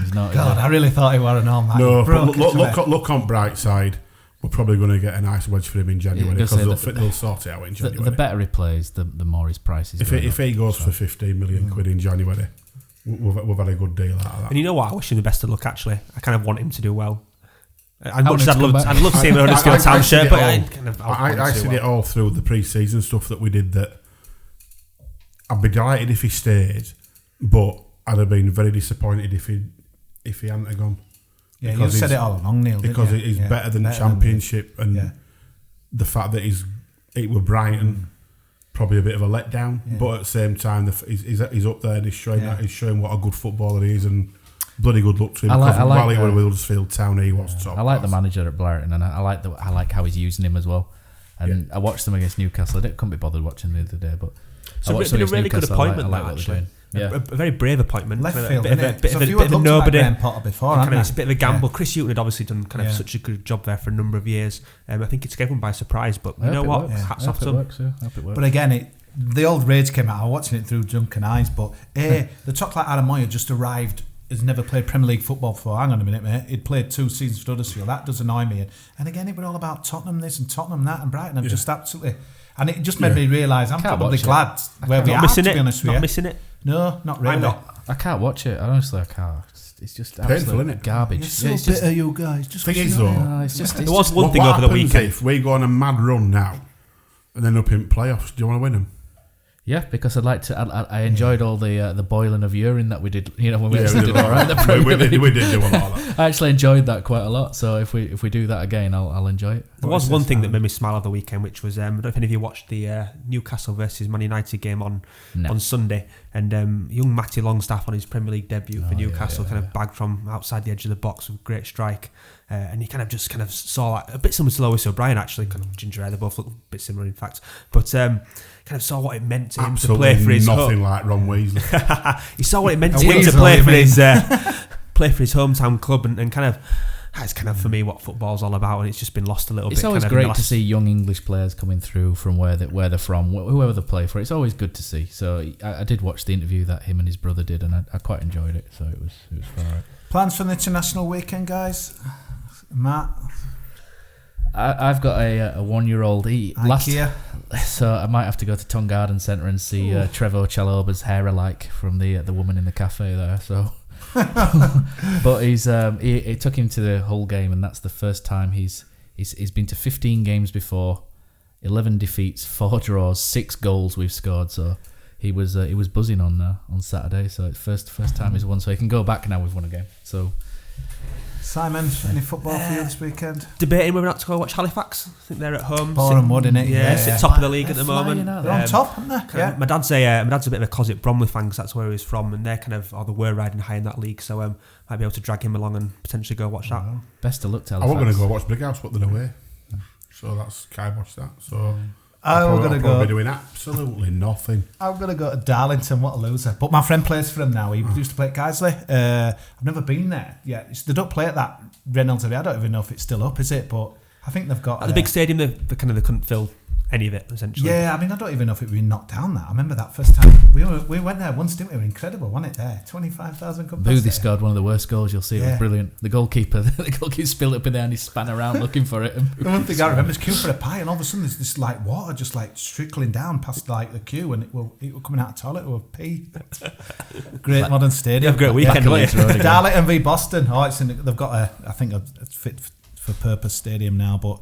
He's not. God, I really thought he were an all-night. No, but look on bright side. We're probably going to get a nice wedge for him in January because they'll sort it out in January. The better he plays, the more his price is. If he goes for 15 million quid in January, we've had a good deal out of that. And you know what? I wish him the best of luck. Actually, I kind of want him to do well. I'd want him to come back. I'd love to see him in a Huddersfield Town shirt, but I seen it all through the pre-season stuff that we did. That I'd be delighted if he stayed, but I'd have been very disappointed if he hadn't have gone. Yeah, you said it all along, Neil. Because he's better than Championship, and the fact that it were Brighton, probably a bit of a letdown. Yeah. But at the same time, he's up there and he's showing what a good footballer he is, and bloody good luck to him. While he was with Huddersfield Town, he was top. I like the manager at Brighton, and I like how he's using him as well. And I watched them against Newcastle. I couldn't be bothered watching the other day, but so it's been a really good appointment. I like what they're doing. Yeah. A very brave appointment. Left kind field, of a bit of a nobody. Before, it's a bit of a gamble. Chris Hughton had obviously done kind of such a good job there for a number of years. I think it's given by surprise, but you know what? Hats off to him. But again, the old rage came out. I was watching it through drunken eyes. But the top like Adam Moy just arrived. Has never played Premier League football before. Hang on a minute, mate. He'd played 2 seasons for Huddersfield. That does annoy me. And again, it was all about Tottenham this and Tottenham that and Brighton. I'm just absolutely... And it just made me realise I'm probably glad where we are, to be honest with you. Not missing it? No, not really. I can't watch it. Honestly, I can't. It's just painful, isn't it? Garbage. You're so bitter, you guys. Thing is, though, it's just there was one thing over the weekend. If we go on a mad run now And then up in playoffs, do you want to win them? Yeah, because I'd like to. I enjoyed all the boiling of urine that we did. When we actually did all right. We did do a lot of that. I actually enjoyed that quite a lot. So if we do that again, I'll enjoy it. There was one thing that made me smile over the weekend, which was I don't know if any of you watched the Newcastle versus Man United game on Sunday, and young Matty Longstaff on his Premier League debut for Newcastle kind of bagged from outside the edge of the box with a great strike, and he kind of saw like, a bit similar to Lewis O'Brien actually, kind of ginger hair. They both look a bit similar in fact, but kind of saw what it meant to him to play for his nothing like Ron Weasley. He saw what it meant to him to play for his hometown club, and kind of that's kind of for me what football's all about, and it's just been lost a little bit. It's always great to see young English players coming through from where they're from, whoever they play for. It's always good to see. So I did watch the interview that him and his brother did, and I quite enjoyed it. So it was all right. Plans for the international weekend, guys? Matt? I've got a 1-year-old. So I might have to go to Tongue Garden Centre and see Trevor Chaloba's hair alike from the woman in the cafe there. So, but he took him to the whole game, and that's the first time he's been to 15 games before, 11 defeats, 4 draws, 6 goals we've scored. So he was buzzing on Saturday. So it's first time he's won. So he can go back now. We've won a game. So. Simon, any football for you this weekend? Debating whether or not to go watch Halifax. I think they're at home. Boreham Wood, innit? Yeah, sit top of the league at the moment. They're on top, aren't they? My dad's a bit of a Cosset Bromley fan, because that's where he's from, and they're they were riding high in that league, so might be able to drag him along and potentially go watch that. Best of luck to I Halifax. was going to go watch Big House, but they're away. So that's kibosh that. So I'm going to go. Be doing absolutely nothing. I'm going to go to Darlington. What a loser! But my friend plays for them now. He used to play at Guiseley. I've never been there. Yeah, they don't play at that Reynolds area. I don't even know if it's still up, is it? But I think they've got at the big stadium. They couldn't fill any of it essentially. Yeah, I mean, I don't even know if it would be knocked down. That I remember that first time we went there once, didn't we? It was incredible, wasn't it? There, 25,000 come. Boothie scored one of the worst goals you'll see. It was brilliant. The goalkeeper spilled up in there and he span around looking for it. The one thing I remember is queuing for a pie, and all of a sudden there's this like water just like trickling down past like the queue, and it were coming out of the toilet or pee. Great modern stadium. Great weekend. Darlington v Boston. They've got I think a fit for purpose stadium now, but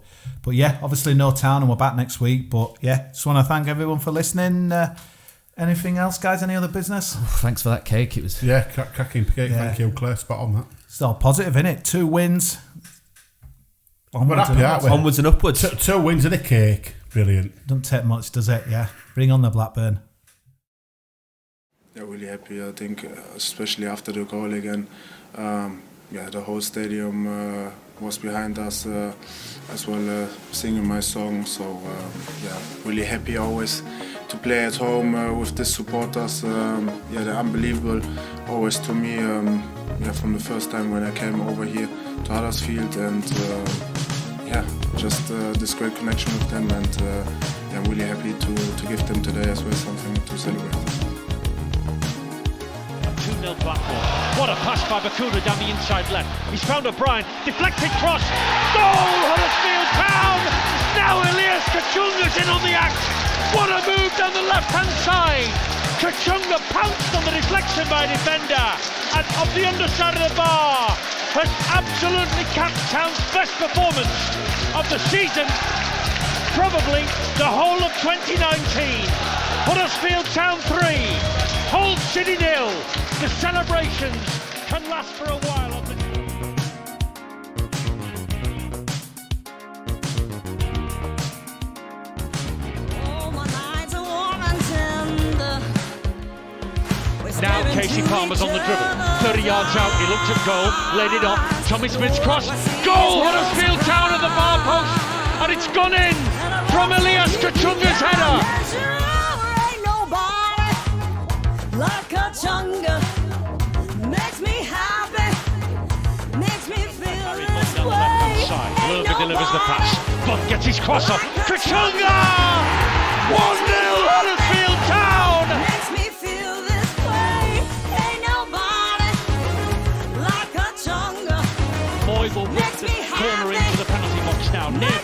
yeah, obviously no town, and we're back next week. But yeah, just want to thank everyone for listening. Anything else, guys? Any other business? Thanks for that cake. It was cracking cake. Yeah. Thank you, Claire. Spot on that. It's all positive, isn't it? 2 wins. Onwards and upwards. 2 wins and a cake. Brilliant. Doesn't take much, does it? Yeah. Bring on the Blackburn. Yeah, really happy. I think, especially after the goal again. The whole stadium was behind us as well, singing my song. So really happy always to play at home with the supporters. They're unbelievable. Always to me, from the first time when I came over here to Huddersfield, and just this great connection with them, and I'm really happy to give them today as well something to celebrate. 2-0 Blackburn. What a pass by Bakuna down the inside left. He's found O'Brien. Deflected cross. Goal! Huddersfield Town! Now Elias Kachunga's in on the act. What a move down the left-hand side. Kachunga pounced on the deflection by a defender. And off the underside of the bar has absolutely capped Town's best performance of the season. Probably the whole of 2019. Huddersfield Town 3. Hull City 0. The celebrations can last for a while on the Now Casey Palmer's on the dribble, 30 yards out, he looked at goal, laid it off, Tommy Smith's cross, goal, Huddersfield Town at the far post, and it's gone in from Elias Kachunga's header. Like Kachunga makes me happy, makes me feel this way. Lurga delivers the pass. Butt gets his cross off. Kachunga! 1-0 Huddersfield Town! Makes me feel this way. Ain't nobody like Kachunga. Moy will put the corner into the penalty box now. Near